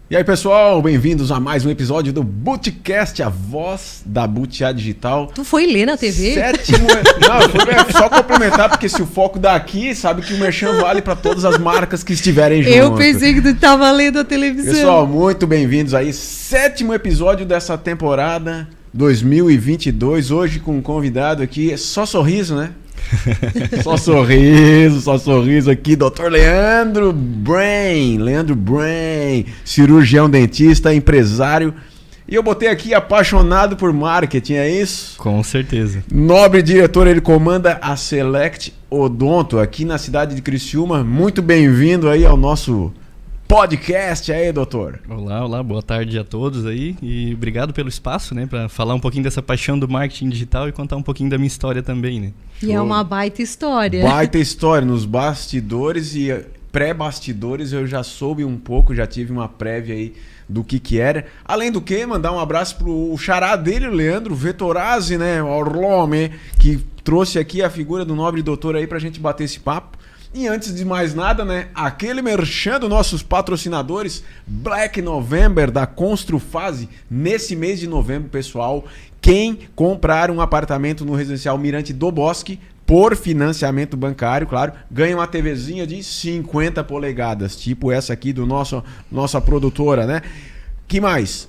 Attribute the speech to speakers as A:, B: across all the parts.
A: E aí, pessoal, bem-vindos a mais um episódio do Bootcast, a voz da Butiá Digital.
B: Tu foi ler na TV?
A: Sétimo... Não, foi só complementar, porque se o foco daqui, sabe que o merchan vale para todas as marcas que estiverem junto.
B: Eu pensei que tu tava lendo a televisão.
A: Pessoal, muito bem-vindos aí. Sétimo episódio dessa temporada 2022. Hoje com um convidado aqui, só sorriso, né? Só sorriso aqui, Dr. Leandro Brain, cirurgião dentista, empresário. E eu botei aqui apaixonado por marketing, é isso?
C: Com certeza.
A: Nobre diretor, ele comanda a Select Odonto aqui na cidade de Criciúma. Muito bem-vindo aí ao nosso podcast aí, doutor.
C: Olá, boa tarde a todos aí e obrigado pelo espaço, né, para falar um pouquinho dessa paixão do marketing digital e contar um pouquinho da minha história também, né.
B: E é uma baita história.
A: Baita história, nos bastidores e pré-bastidores eu já soube um pouco, já tive uma prévia aí do que era. Além do que, mandar um abraço pro xará dele, o Leandro Vettorazzi, né, Orlome, que trouxe aqui a figura do nobre doutor aí pra gente bater esse papo. E antes de mais nada, né, aquele merchan dos nossos patrocinadores, Black November da Construfase, nesse mês de novembro, pessoal, quem comprar um apartamento no residencial Mirante do Bosque, por financiamento bancário, claro, ganha uma TVzinha de 50 polegadas, tipo essa aqui do nossa produtora, né? Que mais?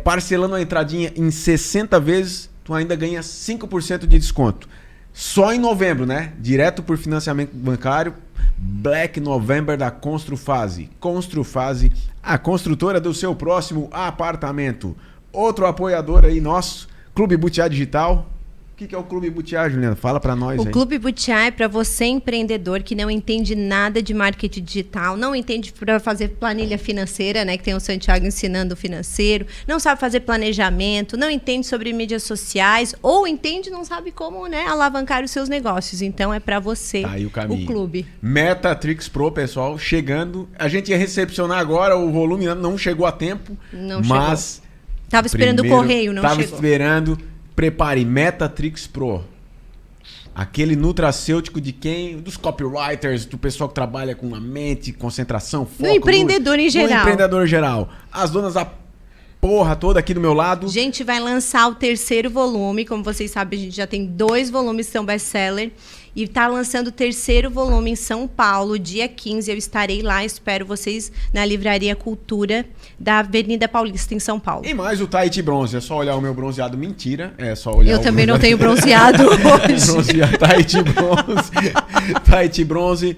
A: Parcelando a entradinha em 60 vezes, tu ainda ganha 5% de desconto. Só em novembro, né? Direto por financiamento bancário, Black November da Construfase. Construfase, a construtora do seu próximo apartamento. Outro apoiador aí nosso, Clube Butiá Digital. O que é o Clube Butiá, Juliana? Fala pra nós aí.
B: O Clube Butiá é para você, empreendedor, que não entende nada de marketing digital, não entende para fazer planilha financeira, né? Que tem o Santiago ensinando o financeiro, não sabe fazer planejamento, não entende sobre mídias sociais, ou entende e não sabe como, né, alavancar os seus negócios. Então é para você,
A: tá aí o caminho.
B: O clube.
A: Metatrix Pro, pessoal, chegando. A gente ia recepcionar agora, o volume não chegou a tempo.
B: Não
A: mas
B: chegou. Tava esperando o correio, não chegou.
A: Tava esperando. Prepare, Metatrix Pro. Aquele nutracêutico de quem? Dos copywriters, do pessoal que trabalha com a mente, concentração, foco.
B: Do empreendedor em geral.
A: Do empreendedor geral. As donas da porra toda aqui do meu lado.
B: A gente vai lançar o terceiro volume. Como vocês sabem, a gente já tem 2 volumes que são best-seller. E está lançando o terceiro volume em São Paulo, dia 15. Eu estarei lá, espero vocês na Livraria Cultura da Avenida Paulista, em São Paulo.
A: E mais o Tahiti Bronze. É só olhar o meu bronzeado. Mentira. É só olhar
B: Eu também não tenho bronzeado hoje.
A: Bronzeado, Tahiti Bronze. Tahiti Bronze.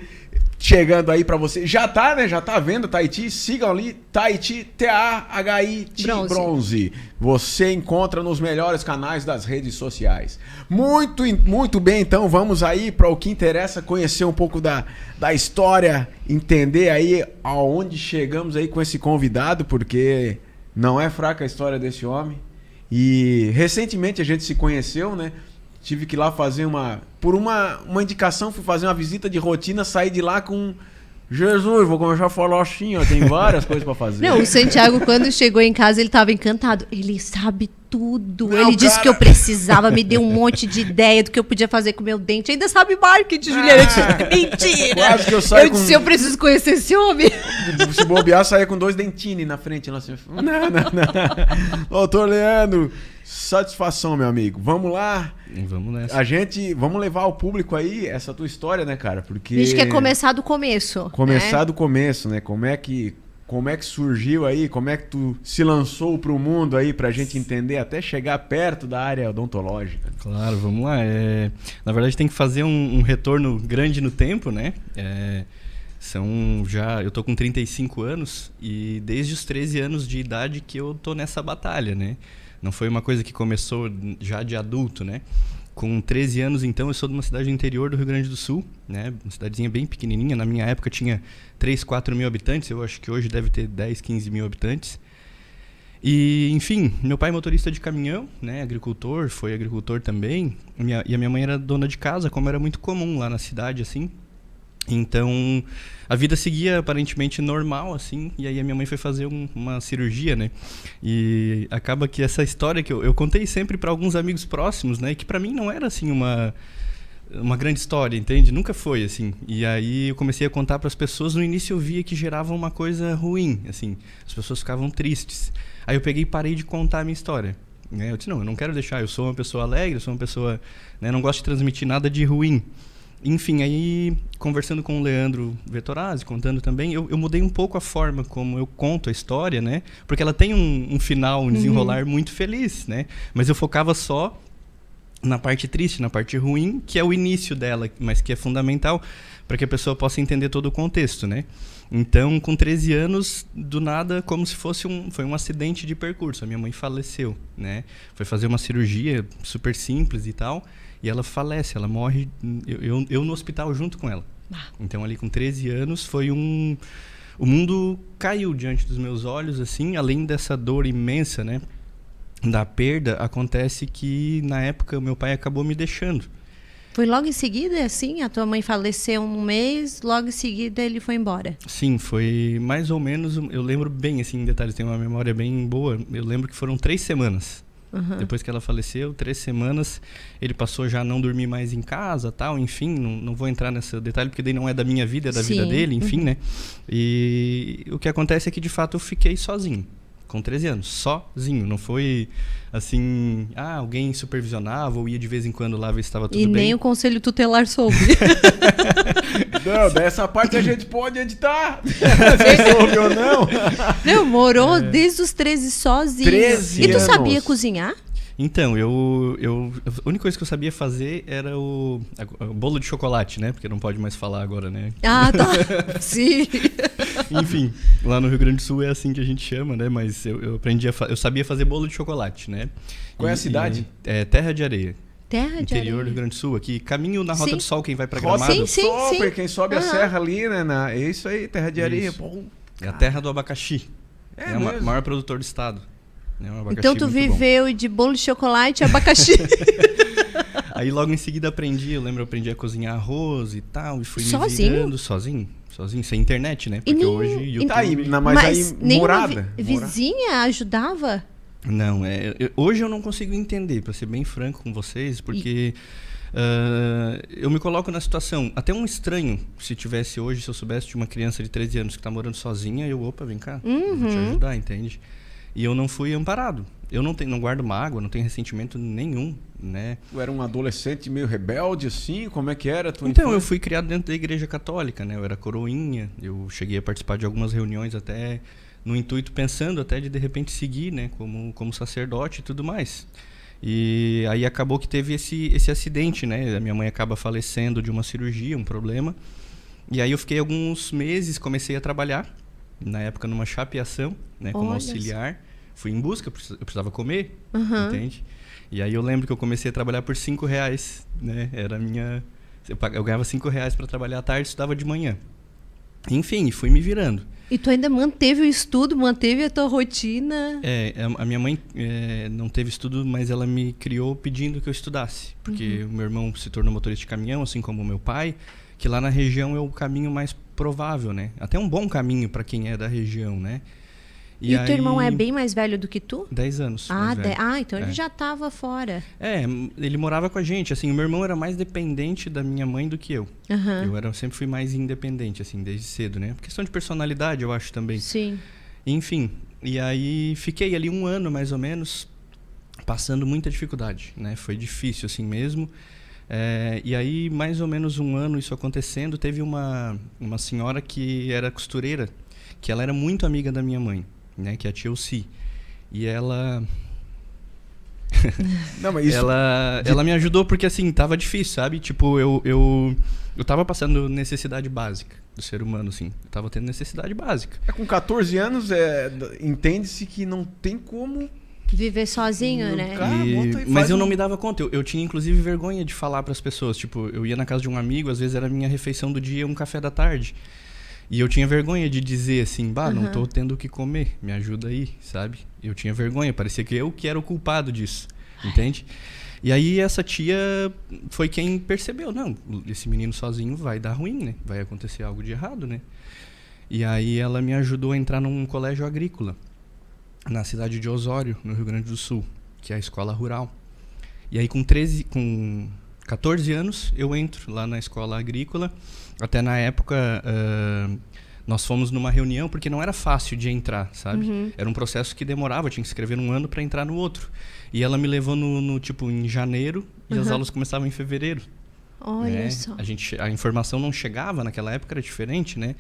A: Chegando aí pra você. Já tá, né? Já tá vendo Tahiti? Sigam ali. Tahiti, T-A-H-I-T Bronze. Você encontra nos melhores canais das redes sociais. Muito bem, então vamos aí para o que interessa, conhecer um pouco da história, entender aí aonde chegamos aí com esse convidado, porque não é fraca a história desse homem. E recentemente a gente se conheceu, né? Tive que ir lá fazer por uma indicação, fui fazer uma visita de rotina, saí de lá com... Jesus, vou começar a falar assim, ó, tem várias coisas pra fazer.
B: Não, o Santiago, quando chegou em casa, ele tava encantado. Ele sabe tudo.
A: Não,
B: ele disse que eu precisava, me deu um monte de ideia do que eu podia fazer com o meu dente. Ainda sabe marketing, Juliana. Mentira!
A: Quase que eu saio
B: eu disse, eu preciso conhecer esse homem.
A: Se bobear, saia com 2 dentines na frente. Assim. Não. Doutor Leandro, satisfação, meu amigo. Vamos lá.
C: Vamos nessa.
A: Vamos levar ao público aí essa tua história, né, cara? Porque...
B: A gente quer começar do começo.
A: Começar do começo, né? Como é que surgiu aí? Como é que tu se lançou pro mundo aí pra gente entender até chegar perto da área odontológica?
C: Claro, vamos lá. Na verdade, tem que fazer um retorno grande no tempo, né? Eu tô com 35 anos e desde os 13 anos de idade que eu tô nessa batalha, né? Não foi uma coisa que começou já de adulto, né? Com 13 anos, então, eu sou de uma cidade do interior do Rio Grande do Sul, né? Uma cidadezinha bem pequenininha. Na minha época tinha 3, 4 mil habitantes. Eu acho que hoje deve ter 10, 15 mil habitantes. E, enfim, meu pai é motorista de caminhão, né? Agricultor, foi agricultor também. E a minha mãe era dona de casa, como era muito comum lá na cidade, assim. Então, a vida seguia aparentemente normal, assim, e aí a minha mãe foi fazer uma cirurgia, né? E acaba que essa história que eu contei sempre para alguns amigos próximos, né? Que para mim não era, assim, uma grande história, entende? Nunca foi, assim. E aí eu comecei a contar para as pessoas. No início eu via que gerava uma coisa ruim, assim. As pessoas ficavam tristes. Aí eu peguei e parei de contar a minha história. Né? Eu disse, não, eu não quero deixar. Eu sou uma pessoa alegre, eu sou uma pessoa... Né, não gosto de transmitir nada de ruim. Enfim, aí conversando com o Leandro Vettorazzi, contando também, eu mudei um pouco a forma como eu conto a história, né? Porque ela tem um final, um desenrolar muito feliz, né? Mas eu focava só na parte triste, na parte ruim, que é o início dela, mas que é fundamental para que a pessoa possa entender todo o contexto, né? Então, com 13 anos, do nada, como se fosse foi um acidente de percurso. A minha mãe faleceu, né? Foi fazer uma cirurgia super simples e tal, e ela falece, ela morre, eu no hospital junto com ela. Então, ali com 13 anos, foi o mundo caiu diante dos meus olhos, assim, além dessa dor imensa, né? Da perda, acontece que, na época, meu pai acabou me deixando.
B: Foi logo em seguida, assim? A tua mãe faleceu um mês, logo em seguida ele foi embora?
C: Sim, foi mais ou menos... Eu lembro bem, assim, em detalhes, tenho uma memória bem boa. Eu lembro que foram 3 semanas. Depois que ela faleceu, 3 semanas, ele passou já a não dormir mais em casa, tal, enfim, não vou entrar nesse detalhe, porque daí não é da minha vida, é da vida dele, enfim, né? E o que acontece é que, de fato, eu fiquei sozinho. Com 13 anos, sozinho. Não foi assim, alguém supervisionava ou ia de vez em quando lá ver se estava tudo bem.
B: E nem o conselho tutelar soube.
A: Não, dessa parte a gente pode editar. Se soube ou não.
B: Não, morou desde os 13 sozinho.
A: 13
B: e tu
A: anos.
B: sabia cozinhar?
C: Então, a única coisa que eu sabia fazer era o bolo de chocolate, né? Porque não pode mais falar agora, né?
B: Ah, tá. Sim.
C: Enfim, lá no Rio Grande do Sul é assim que a gente chama, né? Mas eu aprendi eu sabia fazer bolo de chocolate, né?
A: Qual é a cidade?
C: É Terra de Areia.
B: Terra de
C: Interior
B: Areia.
C: do Rio Grande do Sul, aqui. Caminho na Rota
B: Sim.
C: do Sol, quem vai pra
A: Rota
C: Gramado.
A: do Sol, pra quem sobe a
B: Aham.
A: serra ali, né? É isso aí, terra de areia.
C: Isso.
A: Pô,
C: É a terra do abacaxi.
A: É
C: o
A: mesmo?
C: maior produtor do estado. É um abacaxi
B: Então tu
C: muito bom.
B: viveu de bolo de chocolate e abacaxi.
C: Aí logo em seguida eu aprendi a cozinhar arroz e tal, e fui
B: Sozinho?
C: me virando sozinho, sem internet, né?
B: E
C: Porque
B: nem-
C: hoje YouTube...
A: Tá aí, mas aí
B: nenhuma
A: morada.
B: vizinha ajudava?
C: Não, hoje eu não consigo entender, pra ser bem franco com vocês, porque eu me coloco na situação, até um estranho, se eu soubesse de uma criança de 13 anos que tá morando sozinha, opa, vem cá, eu vou te ajudar, entende? E eu não fui amparado. Eu não guardo mágoa, não tenho ressentimento nenhum, né?
A: Tu era um adolescente meio rebelde, assim? Como é que era a tua
C: Então, eu
A: infância?
C: fui criado dentro da igreja católica, né? Eu era coroinha, eu cheguei a participar de algumas reuniões até no intuito, pensando até de repente seguir, né? Como sacerdote e tudo mais. E aí acabou que teve esse acidente, né? A minha mãe acaba falecendo de uma cirurgia, um problema. E aí eu fiquei alguns meses, comecei a trabalhar, na época numa chapeação, né? Como
B: Olha
C: auxiliar. Fui em busca, eu precisava comer, entende? E aí eu lembro que eu comecei a trabalhar por R$5, né? Era a minha... Eu ganhava R$5 para trabalhar à tarde, estudava de manhã. Enfim, fui me virando.
B: E tu ainda manteve o estudo, manteve a tua rotina?
C: A minha mãe não teve estudo, mas ela me criou pedindo que eu estudasse. Porque o meu irmão se tornou motorista de caminhão, assim como o meu pai, que lá na região é o caminho mais provável, né? Até um bom caminho para quem é da região, né?
B: E
C: aí,
B: teu irmão é bem mais velho do que tu?
C: 10 anos.
B: Ah,
C: mais velho.
B: então ele já estava fora.
C: Ele morava com a gente, assim, o meu irmão era mais dependente da minha mãe do que eu. Eu sempre fui mais independente, assim, desde cedo, né? Questão de personalidade, eu acho, também.
B: Sim.
C: Enfim, e aí fiquei ali 1 ano, mais ou menos, passando muita dificuldade, né? Foi difícil, assim mesmo. E aí, mais ou menos 1 ano isso acontecendo, teve uma senhora que era costureira, que ela era muito amiga da minha mãe, né? Que é a tia Elci. E ela...
A: Não, mas isso...
C: ela me ajudou porque, assim, tava difícil, sabe? Tipo, eu tava passando necessidade básica do ser humano, assim. Eu tava tendo necessidade básica.
A: Com 14 anos, entende-se que não tem como...
B: Viver sozinho, né?
A: Cara, bota e
C: Mas
A: faz
C: eu não me dava conta. Eu tinha, inclusive, vergonha de falar pras pessoas. Tipo, eu ia na casa de um amigo, às vezes era a minha refeição do dia, um café da tarde. E eu tinha vergonha de dizer assim, não tô tendo o que comer, me ajuda aí, sabe? Eu tinha vergonha, parecia que eu que era o culpado disso, entende? E aí essa tia foi quem percebeu, não, esse menino sozinho vai dar ruim, né? Vai acontecer algo de errado, né? E aí ela me ajudou a entrar num colégio agrícola, na cidade de Osório, no Rio Grande do Sul, que é a escola rural. E aí com 14 anos eu entro lá na escola agrícola. Até na época nós fomos numa reunião porque não era fácil de entrar, sabe? Era um processo que demorava, eu tinha que escrever num ano para entrar no outro. E ela me levou tipo em janeiro e as aulas começavam em fevereiro.
B: Olha
C: né?
B: só.
C: A informação não chegava, naquela época era diferente, né?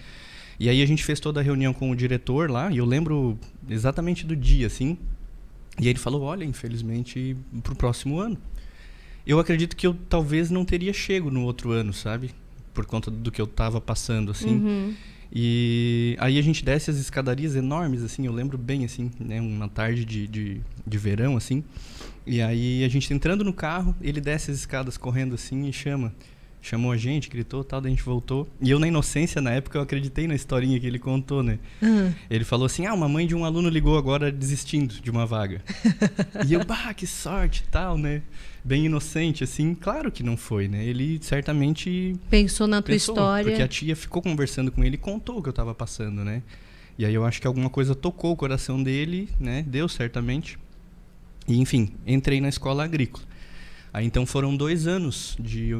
C: E aí a gente fez toda a reunião com o diretor lá, e eu lembro exatamente do dia, assim. E ele falou, olha, infelizmente, pro próximo ano. Eu acredito que eu talvez não teria chego no outro ano, sabe? Por conta do que eu tava passando, assim. E aí a gente desce as escadarias enormes, assim, eu lembro bem, assim, né? Uma tarde de verão, assim. E aí a gente entrando no carro, ele desce as escadas correndo, assim, e chamou a gente, gritou, tal, daí a gente voltou. E eu, na inocência, na época, eu acreditei na historinha que ele contou, né? Ele falou assim, uma mãe de um aluno ligou agora desistindo de uma vaga. E eu, que sorte e tal, né? Bem inocente, assim. Claro que não foi, né? Ele certamente...
B: Pensou na tua história.
C: Porque a tia ficou conversando com ele e contou o que eu tava passando, né? E aí eu acho que alguma coisa tocou o coração dele, né? Deu, certamente. E, enfim, entrei na escola agrícola. Aí, então, foram 2 anos de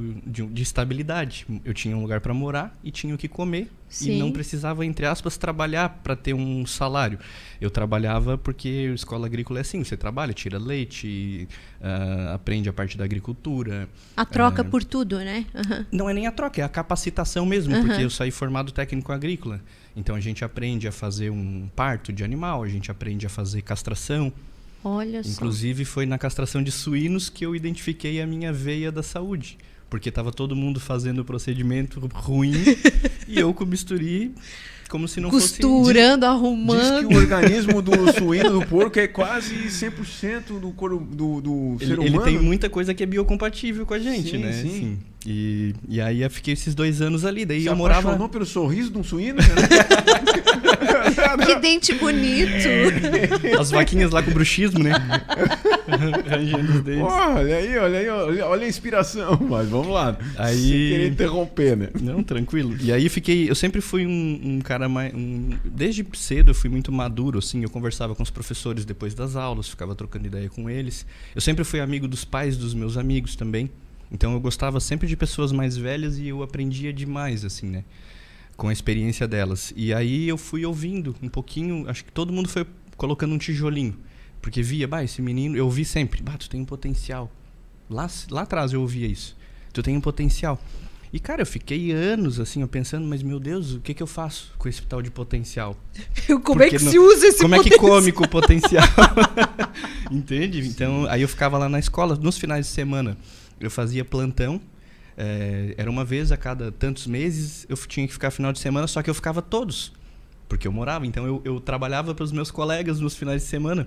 C: estabilidade. Eu tinha um lugar para morar e tinha o que comer.
B: Sim.
C: E não precisava, entre aspas, trabalhar para ter um salário. Eu trabalhava porque a escola agrícola é assim. Você trabalha, tira leite, aprende a parte da agricultura.
B: A troca por tudo, né?
C: Não é nem a troca, é a capacitação mesmo. Porque eu saí formado técnico agrícola. Então, a gente aprende a fazer um parto de animal. A gente aprende a fazer castração.
B: Olha só.
C: Inclusive, foi na castração de suínos que eu identifiquei a minha veia da saúde. Porque estava todo mundo fazendo o procedimento ruim e eu com bisturi como se não
B: costurando, arrumando.
A: Diz que o organismo do suíno, do porco, é quase 100% do corpo do ser humano.
C: Ele tem muita coisa que é biocompatível com a gente, né?
A: Sim.
C: Assim, e aí eu fiquei esses 2 anos ali. Daí
A: Você
C: eu morava...
A: apaixonou pelo sorriso de um suíno?
B: Que dente bonito.
C: As vaquinhas lá com bruxismo, né? Arranjando os dentes.
A: Olha aí, olha a inspiração. Mas vamos lá.
C: Aí...
A: Sem querer interromper, né?
C: Não, tranquilo. E aí eu sempre fui um cara mais... desde cedo eu fui muito maduro, assim. Eu conversava com os professores depois das aulas, ficava trocando ideia com eles. Eu sempre fui amigo dos pais dos meus amigos também. Então eu gostava sempre de pessoas mais velhas e eu aprendia demais, assim, né? Com a experiência delas. E aí eu fui ouvindo um pouquinho, acho que todo mundo foi colocando um tijolinho. Porque via, esse menino, eu ouvi sempre, tu tem um potencial. Lá atrás eu ouvia isso. Tu tem um potencial. E, cara, eu fiquei anos, assim, pensando, mas, meu Deus, o que eu faço com esse tal de potencial?
B: Como é que se usa esse potencial?
C: Como é que come com o potencial? Entende? Então, aí eu ficava lá na escola, nos finais de semana, eu fazia plantão. Era uma vez a cada tantos meses, eu tinha que ficar final de semana, só que eu ficava todos, porque eu morava. Então eu trabalhava para os meus colegas nos finais de semana,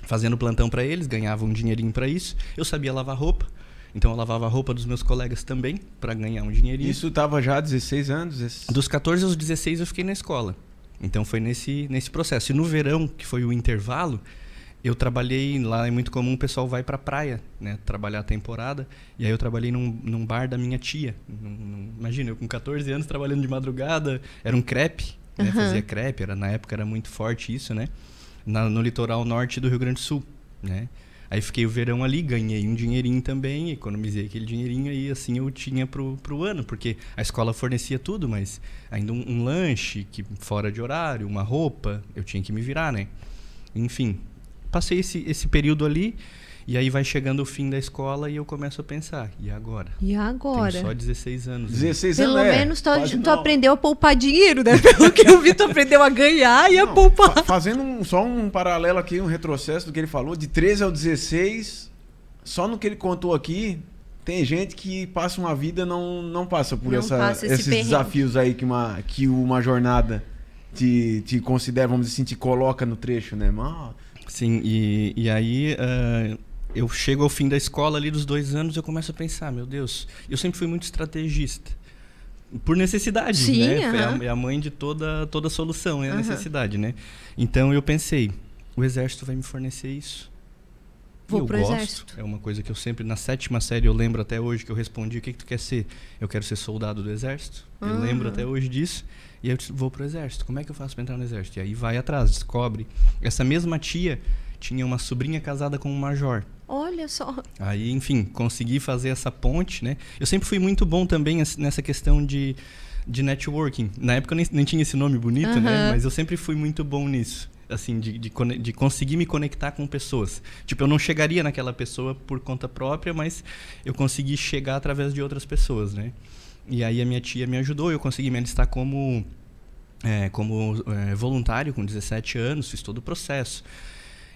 C: fazendo plantão para eles, ganhava um dinheirinho para isso. Eu sabia lavar roupa, então eu lavava a roupa dos meus colegas também, para ganhar um dinheirinho.
A: Isso estava já há 16 anos?
C: Dos 14 aos 16 eu fiquei na escola. Então foi nesse processo. E no verão, que foi o intervalo, eu trabalhei lá, é muito comum o pessoal vai pra praia, né, trabalhar a temporada. E aí eu trabalhei num bar da minha tia. Imagina, eu com 14 anos trabalhando de madrugada, era um crepe, né, fazia crepe, na época era muito forte isso, né, no litoral norte do Rio Grande do Sul, né. Aí fiquei o verão ali, ganhei um dinheirinho também, economizei aquele dinheirinho e assim eu tinha pro ano, porque a escola fornecia tudo, mas ainda um lanche que fora de horário, uma roupa, eu tinha que me virar, né. Enfim, passei esse período ali, e aí vai chegando o fim da escola e eu começo a pensar, e agora?
B: E agora?
C: Tenho só 16 anos.
A: 16
B: Pelo
A: anos,
B: menos tu aprendeu a poupar dinheiro, né? Pelo que eu vi, tu aprendeu a ganhar e a poupar.
A: Fazendo só um paralelo aqui, um retrocesso do que ele falou, de 13 ao 16, só no que ele contou aqui, tem gente que passa uma vida não passa por esses desafios aí que uma jornada te considera, vamos dizer assim, te coloca no trecho, né?
C: Sim, e aí eu chego ao fim da escola ali dos 2 anos, eu começo a pensar, meu Deus, eu sempre fui muito estrategista. Por necessidade,
B: sim,
C: né? É a mãe de toda solução, é a necessidade, né? Então eu pensei, o exército vai me fornecer isso.
B: Vou pro
C: gosto.
B: Exército.
C: É uma coisa que eu sempre, na 7ª série, eu lembro até hoje que eu respondi, o que tu quer ser? Eu quero ser soldado do Exército. Eu lembro até hoje disso. E eu vou pro Exército. Como é que eu faço para entrar no Exército? E aí vai atrás, descobre. Essa mesma tia tinha uma sobrinha casada com um major.
B: Olha só.
C: Aí, enfim, consegui fazer essa ponte, né? Eu sempre fui muito bom também nessa questão de networking. Na época eu nem tinha esse nome bonito, né? Mas eu sempre fui muito bom nisso. Assim, de conseguir me conectar com pessoas. Tipo, eu não chegaria naquela pessoa por conta própria, mas eu consegui chegar através de outras pessoas, né? E aí a minha tia me ajudou, eu consegui me alistar como voluntário com 17 anos, fiz todo o processo.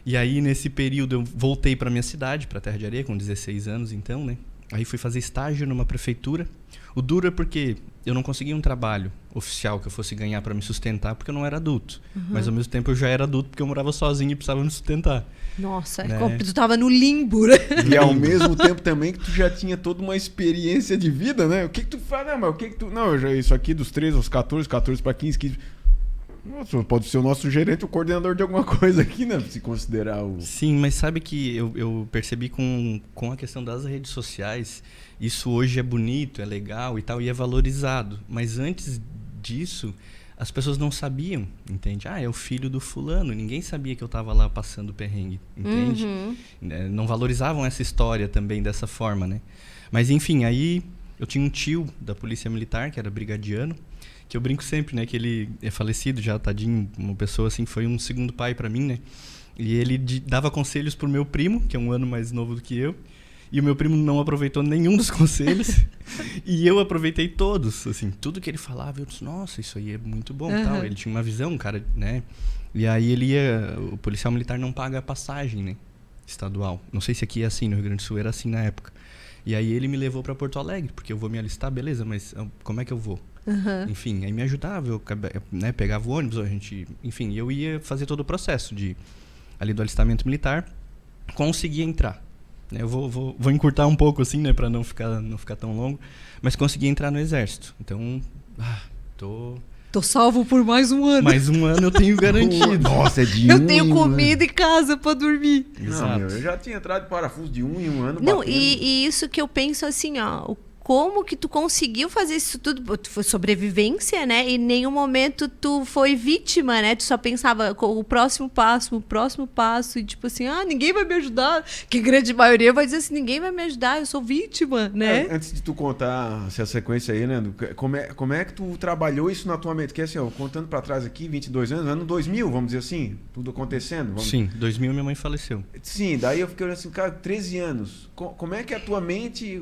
C: E aí, nesse período, eu voltei para minha cidade, para Terra de Areia, com 16 anos, então, né? Aí fui fazer estágio numa prefeitura. O duro é porque eu não conseguia um trabalho oficial que eu fosse ganhar para me sustentar, porque eu não era adulto. Mas, ao mesmo tempo, eu já era adulto porque eu morava sozinho e precisava me sustentar.
B: Nossa,
C: né?
B: Tu tava no limbo, né?
A: E ao mesmo tempo também que tu já tinha toda uma experiência de vida, né? O que tu faz? Não, mas o que tu... Não, isso aqui dos 13 aos 14, 14 para 15, 15... Nossa, pode ser o nosso gerente, o coordenador de alguma coisa aqui, né? Se considerar o...
C: Sim, mas sabe que eu percebi com a questão das redes sociais, isso hoje é bonito, é legal e tal, e é valorizado. Mas antes disso, as pessoas não sabiam, entende? É o filho do fulano. Ninguém sabia que eu estava lá passando perrengue, entende? Não valorizavam essa história também dessa forma, né? Mas enfim, aí eu tinha um tio da Polícia Militar, que era brigadiano, que eu brinco sempre, né? Que ele é falecido já, tadinho, uma pessoa assim, foi um segundo pai para mim, né? E ele dava conselhos pro meu primo, que é um ano mais novo do que eu. E o meu primo não aproveitou nenhum dos conselhos. E eu aproveitei todos, assim. Tudo que ele falava, eu disse, nossa, isso aí é muito bom, tal. Ele tinha uma visão, cara, né? E aí o policial militar não paga a passagem, né? Estadual. Não sei se aqui é assim, no Rio Grande do Sul era assim na época. E aí ele me levou para Porto Alegre, porque eu vou me alistar, beleza, mas como é que eu vou? Enfim, aí me ajudava, eu pegava o ônibus, enfim, eu ia fazer todo o processo ali do alistamento militar, conseguia entrar. Eu vou encurtar um pouco assim, né, para não ficar tão longo, mas consegui entrar no exército. Então,
B: Tô salvo por mais um ano.
C: Mais um ano eu tenho garantido.
A: Nossa, é de
B: eu tenho comida e casa pra dormir.
A: Não, eu já tinha entrado de parafuso de 1 em 1 ano.
B: Não, e isso que eu penso assim, ó, como que tu conseguiu fazer isso tudo? Tu foi sobrevivência, né? E em nenhum momento tu foi vítima, né? Tu só pensava o próximo passo, e tipo assim, ninguém vai me ajudar. Que a grande maioria vai dizer assim, ninguém vai me ajudar, eu sou vítima, né?
A: Antes de tu contar essa sequência aí, né? Como é que tu trabalhou isso na tua mente? Porque assim, ó, contando pra trás aqui, 22 anos, ano 2000, vamos dizer assim, tudo acontecendo.
C: Sim, 2000 minha mãe faleceu.
A: Sim, daí eu fiquei olhando assim, cara, 13 anos. Como é que a tua mente,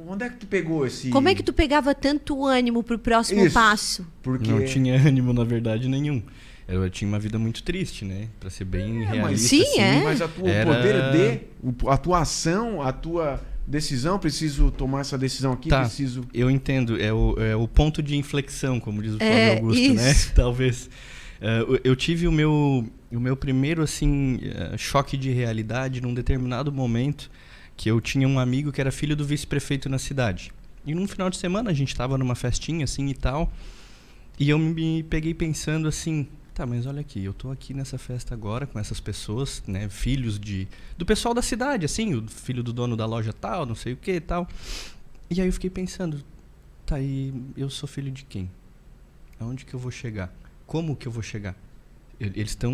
A: onde é que tu pegou esse...
B: Como é que tu pegava tanto ânimo pro próximo passo?
C: Porque... Não tinha ânimo, na verdade, nenhum. Eu tinha uma vida muito triste, né? Pra ser bem realista.
A: Mas o poder a tua ação, a tua decisão, preciso tomar essa decisão aqui, preciso...
C: Eu entendo, é o ponto de inflexão, como diz o Flávio Augusto, isso. Né? Talvez. Eu tive o meu primeiro, assim, choque de realidade num determinado momento, que eu tinha um amigo que era filho do vice-prefeito na cidade. E num final de semana a gente estava numa festinha assim e tal, e eu me peguei pensando assim, mas olha aqui, eu tô aqui nessa festa agora com essas pessoas, né, filhos do pessoal da cidade, assim, o filho do dono da loja tal, não sei o que e tal. E aí eu fiquei pensando, e eu sou filho de quem? Aonde que eu vou chegar? Como que eu vou chegar? Eles estão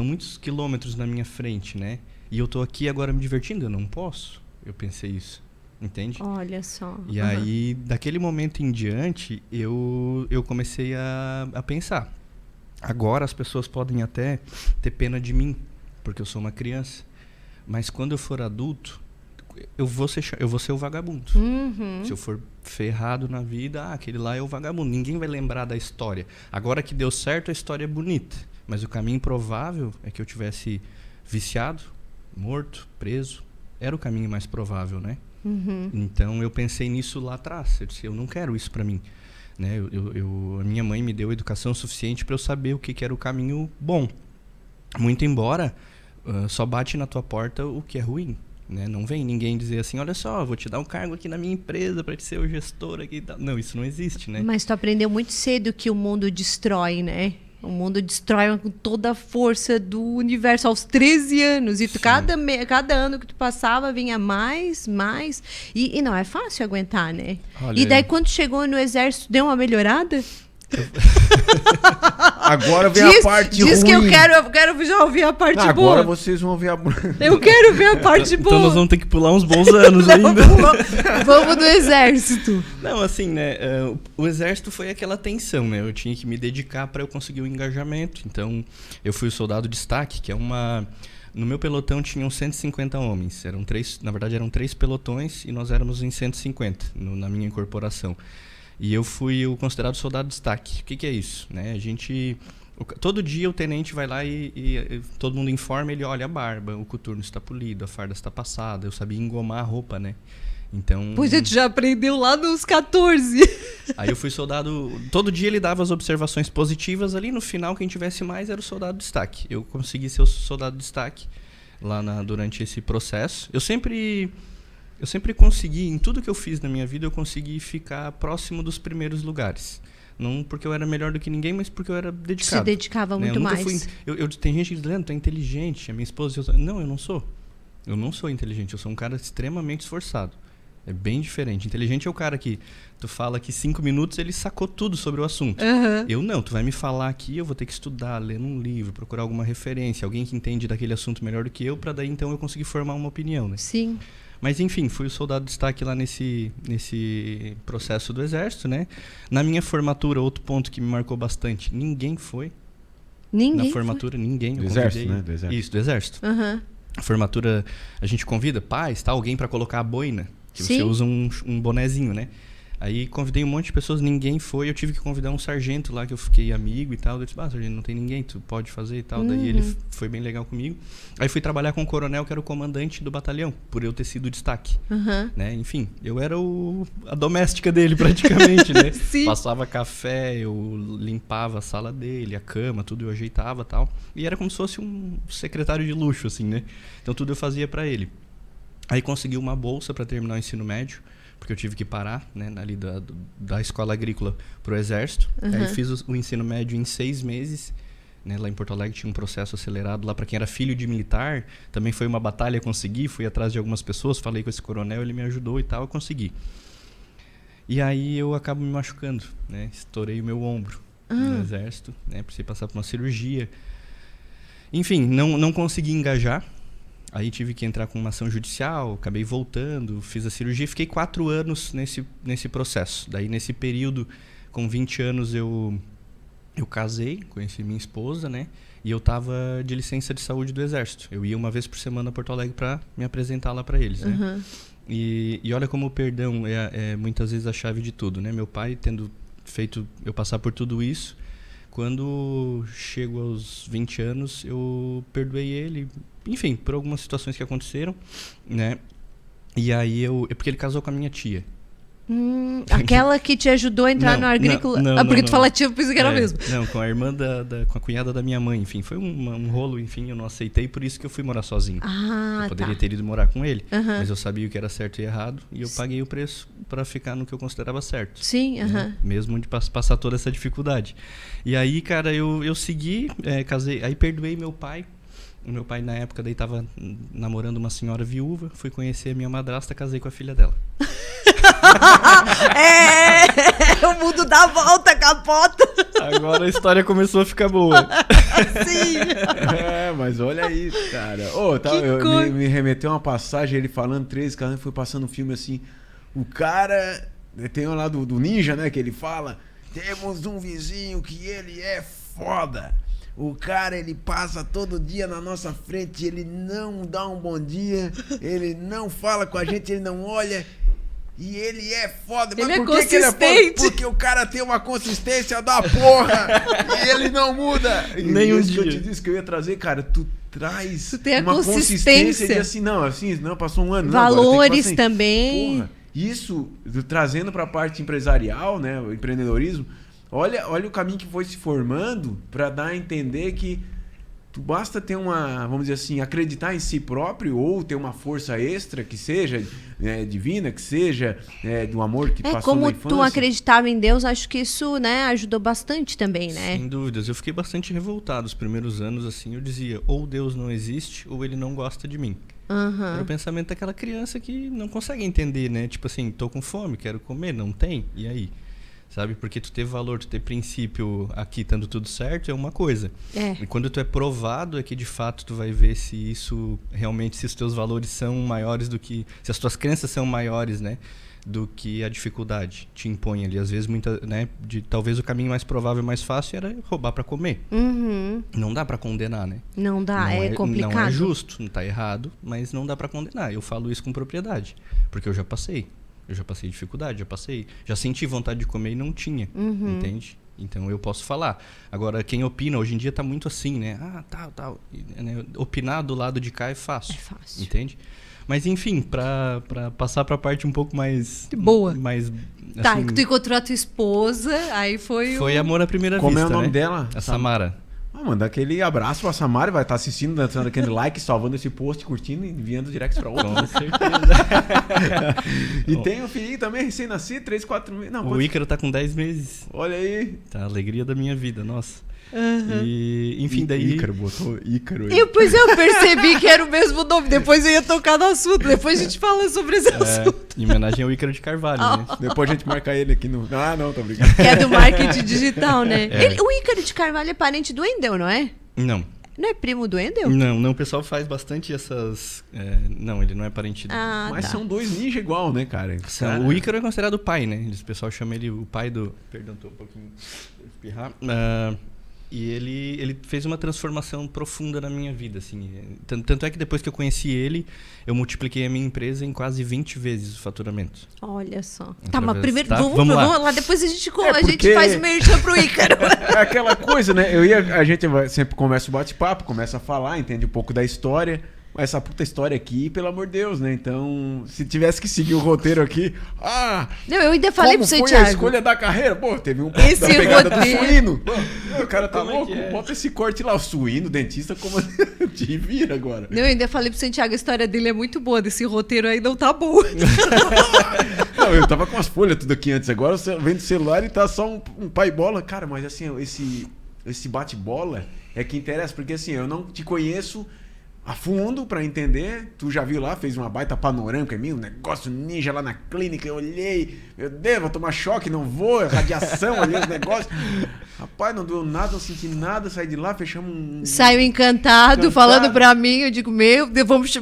C: muitos quilômetros na minha frente, né? E eu tô aqui agora me divertindo, eu não posso. Eu pensei isso, entende?
B: Olha só.
C: E aí, daquele momento em diante, eu comecei a pensar. Agora as pessoas podem até ter pena de mim, porque eu sou uma criança. Mas quando eu for adulto, eu vou ser o vagabundo. Se eu for ferrado na vida, aquele lá é o vagabundo. Ninguém vai lembrar da história. Agora que deu certo, a história é bonita. Mas o caminho provável é que eu tivesse viciado, morto, preso. Era o caminho mais provável, né? Então eu pensei nisso lá atrás. Eu disse, eu não quero isso pra mim, né? A minha mãe me deu educação suficiente para eu saber o que era o caminho bom. Muito embora só bate na tua porta o que é ruim, né? Não vem ninguém dizer assim, olha só, vou te dar um cargo aqui na minha empresa para te ser o gestor aqui. Não, isso não existe, né?
B: Mas tu aprendeu muito cedo que o mundo destrói, né? O mundo destrói com toda a força do universo aos 13 anos. E cada ano que tu passava vinha mais. E não é fácil aguentar, né?
C: Olha,
B: e daí quando chegou no exército, deu uma melhorada?
A: Agora vem a parte ruim.
B: Diz que eu quero já ouvir a parte boa.
A: Agora vocês vão ver a...
B: Eu quero ver a parte boa.
C: Então nós vamos ter que pular uns bons anos ainda.
B: Vamos do exército.
C: Não, assim, né? O exército foi aquela tensão, né? Eu tinha que me dedicar para eu conseguir o engajamento. Então, eu fui o soldado destaque, que é uma... No meu pelotão tinham 150 homens. Na verdade, eram 3 pelotões e nós éramos em 150 na minha incorporação. E eu fui o considerado soldado destaque. O que é isso? Né? Todo dia o tenente vai lá e todo mundo informa, ele olha a barba, o coturno está polido, a farda está passada. Eu sabia engomar a roupa, né? Então...
B: Pois a gente já aprendeu lá nos 14.
C: Aí eu fui soldado... Todo dia ele dava as observações positivas ali. No final, quem tivesse mais era o soldado destaque. Eu consegui ser o soldado destaque lá durante esse processo. Eu sempre consegui, em tudo que eu fiz na minha vida, eu consegui ficar próximo dos primeiros lugares. Não porque eu era melhor do que ninguém, mas porque eu era dedicado.
B: Se dedicava muito mais.
C: Tem gente dizendo, tu é inteligente, a minha esposa... Não, eu não sou. Eu não sou inteligente, eu sou um cara extremamente esforçado. É bem diferente. Inteligente é o cara que tu fala que 5 minutos ele sacou tudo sobre o assunto.
B: Uhum.
C: Eu não, tu vai me falar aqui, eu vou ter que estudar, ler um livro, procurar alguma referência, alguém que entende daquele assunto melhor do que eu, para daí então eu conseguir formar uma opinião, né?
B: Sim.
C: Mas enfim, fui o soldado de destaque lá nesse processo do exército, né? Na minha formatura, outro ponto que me marcou bastante, ninguém foi.
B: Ninguém
C: Na formatura, ninguém.
A: Do exército, né? Do exército.
C: Isso, do exército.
B: Uhum.
C: A formatura, a gente convida pais, tá? Alguém para colocar a boina. Que
B: Sim.
C: você usa um bonezinho, né? Aí convidei um monte de pessoas, ninguém foi. Eu tive que convidar um sargento lá, que eu fiquei amigo e tal. Eu disse, sargento, não tem ninguém, tu pode fazer e tal. Daí ele foi bem legal comigo. Aí fui trabalhar com o coronel, que era o comandante do batalhão, por eu ter sido destaque.
B: Uhum.
C: Né? Enfim, eu era a doméstica dele praticamente, né?
B: Sim.
C: Passava café, eu limpava a sala dele, a cama, tudo eu ajeitava e tal. E era como se fosse um secretário de luxo, assim, né? Então tudo eu fazia pra ele. Aí consegui uma bolsa para terminar o ensino médio, porque eu tive que parar, né, ali da escola agrícola pro exército.
B: Uhum.
C: Aí fiz o ensino médio em 6 meses. Né, lá em Porto Alegre tinha um processo acelerado lá para quem era filho de militar. Também foi uma batalha conseguir, fui atrás de algumas pessoas, falei com esse coronel, ele me ajudou e tal, eu consegui. E aí eu acabo me machucando, né? Estourei o meu ombro no exército, né? Precisei passar por uma cirurgia. Enfim, não consegui engajar. Aí tive que entrar com uma ação judicial, acabei voltando, fiz a cirurgia e fiquei 4 anos nesse processo. Daí, nesse período, com 20 anos, eu casei, conheci minha esposa, né? E eu tava de licença de saúde do Exército. Eu ia uma vez por semana a Porto Alegre para me apresentar lá para eles, né?
B: Uhum.
C: E olha como o perdão é muitas vezes a chave de tudo, né? Meu pai, tendo feito eu passar por tudo isso, quando chego aos 20 anos, eu perdoei ele, enfim, por algumas situações que aconteceram, né? E aí porque ele casou com a minha tia.
B: Aquela que te ajudou a entrar no agrícola? Porque tu fala tia, eu pensei que era mesmo.
C: Não, com a irmã com a cunhada da minha mãe, enfim. Foi um rolo, enfim, eu não aceitei, por isso que eu fui morar sozinho. Eu poderia ter ido morar com ele, mas eu sabia o que era certo e errado, e eu paguei o preço para ficar no que eu considerava certo.
B: Sim,
C: né? Mesmo de passar toda essa dificuldade. E aí, cara, eu segui, casei, aí perdoei meu pai. O meu pai, na época, daí tava namorando uma senhora viúva, fui conhecer a minha madrasta, casei com a filha dela.
B: O mundo dá volta, capota.
C: Agora a história começou a ficar boa.
B: Sim.
A: Mas olha isso, cara. Me remeteu uma passagem, ele falando 13 caras, foi passando um filme assim. O cara, tem um lá do Ninja, né, que ele fala, temos um vizinho que ele é foda. O cara, ele passa todo dia na nossa frente, ele não dá um bom dia, ele não fala com a gente, ele não olha. E ele é foda. Mas
B: ele
A: por que ele é foda? Porque o cara tem uma consistência da porra e ele não muda.
C: Nem um dia.
A: Que eu te disse que eu ia trazer, cara, tu traz
B: uma consistência
A: de assim, não, passou um ano.
B: Valores
A: não,
B: também.
A: Porra, isso, trazendo pra parte empresarial, né, o empreendedorismo, olha o caminho que foi se formando para dar a entender que tu basta ter vamos dizer assim, acreditar em si próprio ou ter uma força extra que seja divina, que seja do amor que passou na infância.
B: Como tu acreditava em Deus, acho que isso, né, ajudou bastante também, né?
C: Sem dúvidas. Eu fiquei bastante revoltado os primeiros anos, assim, eu dizia, ou Deus não existe ou ele não gosta de mim. Era o pensamento daquela criança que não consegue entender, né? Tipo assim, tô com fome, quero comer, não tem, e aí? sabe? Porque tu ter valor, tu ter princípio aqui estando tudo certo é uma coisa. E quando tu é provado é que de fato tu vai ver se isso realmente, se os teus valores são maiores do que, se as tuas crenças são maiores, né? Do que a dificuldade te impõe ali. Às vezes, né, talvez o caminho mais provável, mais fácil era roubar para comer. Não dá para condenar, né?
B: Não dá,
C: não
B: é complicado.
C: Não é justo, não tá errado, mas não dá para condenar. Eu falo isso com propriedade, porque eu já passei. Eu já passei dificuldade, já senti vontade de comer e não tinha, entende? Então eu posso falar. Agora, quem opina, hoje em dia tá muito assim, né? Tal. Né? Opinar do lado de cá é fácil. Entende? Mas enfim, pra passar pra parte um pouco mais...
B: Boa.
C: Mais,
B: tá,
C: assim,
B: que tu encontrou a tua esposa, aí foi
C: Foi amor à primeira vista,
A: Como é o nome
C: né?
A: dela?
C: A Samara.
A: Manda aquele abraço pra Samara, vai estar assistindo, dando aquele like, salvando esse post, curtindo e enviando direct pra outro.
C: Com certeza.
A: E tem um filhinho também, recém-nascido, 3, 4 meses. Não,
C: o Ícaro tá com 10 meses.
A: Olha aí.
C: Tá a alegria da minha vida, nossa. E, enfim, daí...
A: Ícaro, botou Ícaro aí.
B: Pois eu percebi que era o mesmo nome. Depois eu ia tocar no assunto. Depois a gente fala sobre esse assunto.
C: Em homenagem ao Ícaro de Carvalho, né?
A: Depois a gente marca ele aqui no... Ah, não, tô brincando.
B: Que é do marketing digital, né? O Ícaro de Carvalho é parente do Wendel, não é?
C: Não.
B: Não é primo do Wendel?
C: Não, o pessoal faz bastante essas... não, ele não é parente do...
A: Mas são dois ninjas igual, né, cara?
C: O Ícaro é considerado o pai, né? O pessoal chama ele o pai do... Perdão, tô um pouquinho... espirrar. E ele fez uma transformação profunda na minha vida, assim. Tanto é que depois que eu conheci ele, eu multipliquei a minha empresa em quase 20 vezes o faturamento.
B: Olha só.
C: Tá,
B: mas primeiro
C: vamos
B: lá. Depois a gente
A: porque...
B: faz o merchan pro Ícaro.
A: É aquela coisa, né? A gente sempre começa o bate-papo, começa a falar, entende um pouco da história. Mas essa puta história aqui, pelo amor de Deus, né? Então, se tivesse que seguir o roteiro aqui...
B: Não, eu ainda falei pro você,
A: Thiago.
B: Thiago.
A: A escolha da carreira? Pô, teve um
B: esse
A: da pegada
B: roteiro...
A: do suíno. Pô, o cara tá
C: Como
A: louco.
C: é?
A: Bota esse corte lá. O suíno, o dentista, como... Te vira agora.
B: Não, eu ainda falei pro Santiago, a história dele é muito boa. Desse roteiro aí não tá bom.
A: Não, eu tava com as folhas tudo aqui antes. Agora vem do celular e tá só um pai bola. Cara, mas assim, esse bate-bola é que interessa. Porque assim, eu não te conheço... a fundo pra entender, tu já viu lá, fez uma baita panorâmica, um negócio ninja lá na clínica, eu olhei, meu Deus, vou tomar choque, não vou, radiação, olhei os negócios. Rapaz, não deu nada, não senti nada, saí de lá, fechamos um...
B: Saiu encantado, falando pra mim, eu digo, meu Deus, vamos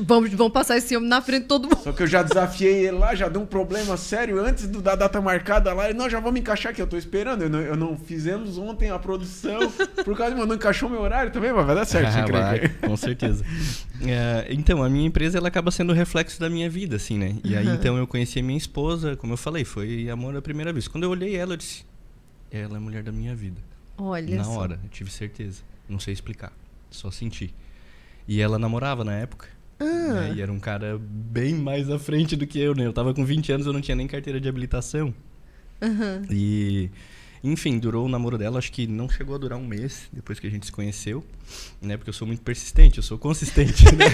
B: passar esse homem na frente de todo mundo.
A: Só que eu já desafiei ele lá, já deu um problema sério antes da data marcada lá, ele, não, já vou me encaixar aqui, eu tô esperando, eu não fizemos ontem a produção, por causa de não encaixou meu horário também, mas vai dar certo,
C: com certeza. Então, a minha empresa ela acaba sendo o reflexo da minha vida, assim, né? E aí, então, eu conheci a minha esposa, como eu falei, foi amor à primeira vista. Quando eu olhei ela, eu disse, ela é a mulher da minha vida.
B: Olha
C: na
B: só.
C: hora, eu tive certeza. Não sei explicar, só senti. E ela namorava na época. Né? E era um cara bem mais à frente do que eu, né? Eu tava com 20 anos, eu não tinha nem carteira de habilitação. E... enfim, durou o namoro dela, acho que não chegou a durar um mês depois que a gente se conheceu, né? Porque eu sou muito persistente, eu sou consistente, né?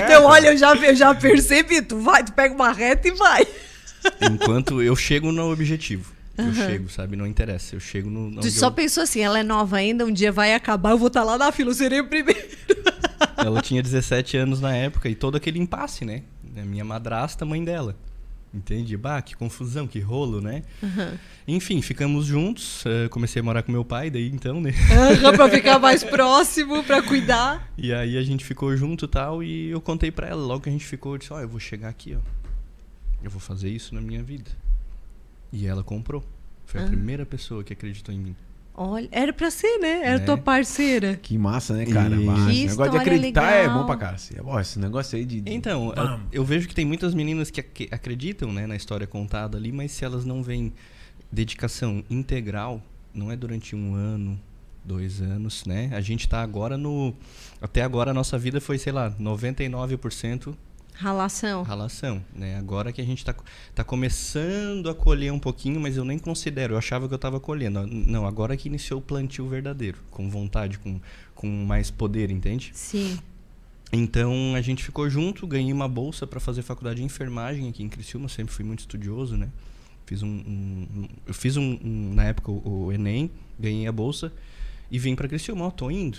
B: Então, olha, eu já percebi, tu pega uma reta e vai.
C: Enquanto eu chego no objetivo. Eu chego, sabe? Não interessa, eu chego no...
B: Tu só pensou assim, ela é nova ainda, um dia vai acabar, eu vou estar lá na fila, eu serei o primeiro.
C: Ela tinha 17 anos na época e todo aquele impasse, né? A minha madrasta, mãe dela. Entende? Bah, que confusão, que rolo, né? Enfim, ficamos juntos. Comecei a morar com meu pai, daí então, né?
B: Pra ficar mais próximo, pra cuidar.
C: E aí a gente ficou junto e tal, e eu contei pra ela. Logo que a gente ficou, eu disse, eu vou chegar aqui, eu vou fazer isso na minha vida. E ela comprou. Foi a primeira pessoa que acreditou em mim.
B: Olha, era pra ser, né? Era tua parceira.
A: Que massa, né, cara?
B: Que
A: Esse negócio de acreditar
B: legal.
A: é bom pra cara. Esse negócio aí de...
C: Então, eu vejo que tem muitas meninas que acreditam, né, na história contada ali, mas se elas não veem dedicação integral, não é durante 1 ano, 2 anos, né? A gente tá agora até agora a nossa vida foi, sei lá, 99% ralação, né? Agora que a gente tá começando a colher um pouquinho, mas eu nem considero, eu achava que eu tava colhendo. Não, agora que iniciou o plantio verdadeiro, com vontade, com mais poder, entende?
B: Sim.
C: Então a gente ficou junto, ganhei uma bolsa para fazer faculdade de enfermagem aqui em Criciúma, sempre fui muito estudioso, né? Eu fiz na época o Enem, ganhei a bolsa e vim para Criciúma, tô indo.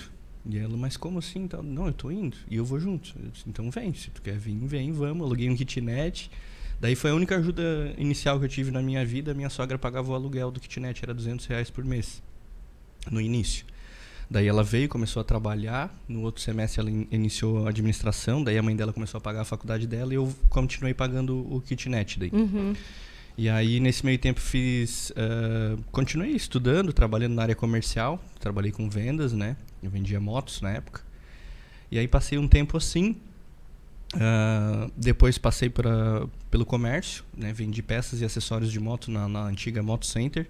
C: E ela, mas como assim? Não, eu tô indo. E eu vou junto. Eu disse, então vem, se tu quer vir, vem, vamos. Aluguei um kitnet, Daí foi a única ajuda inicial que eu tive na minha vida. Minha sogra pagava o aluguel do kitnet, era R$200 por mês, no início. Daí ela veio, começou a trabalhar. No outro semestre ela iniciou a administração. Daí a mãe dela começou a pagar a faculdade dela e eu continuei pagando o kitnet daí. E aí nesse meio tempo continuei estudando, trabalhando na área comercial. Trabalhei com vendas, né? Eu vendia motos na época. E aí passei um tempo assim. Depois passei pelo comércio, né? Vendi peças e acessórios de moto na antiga Moto Center,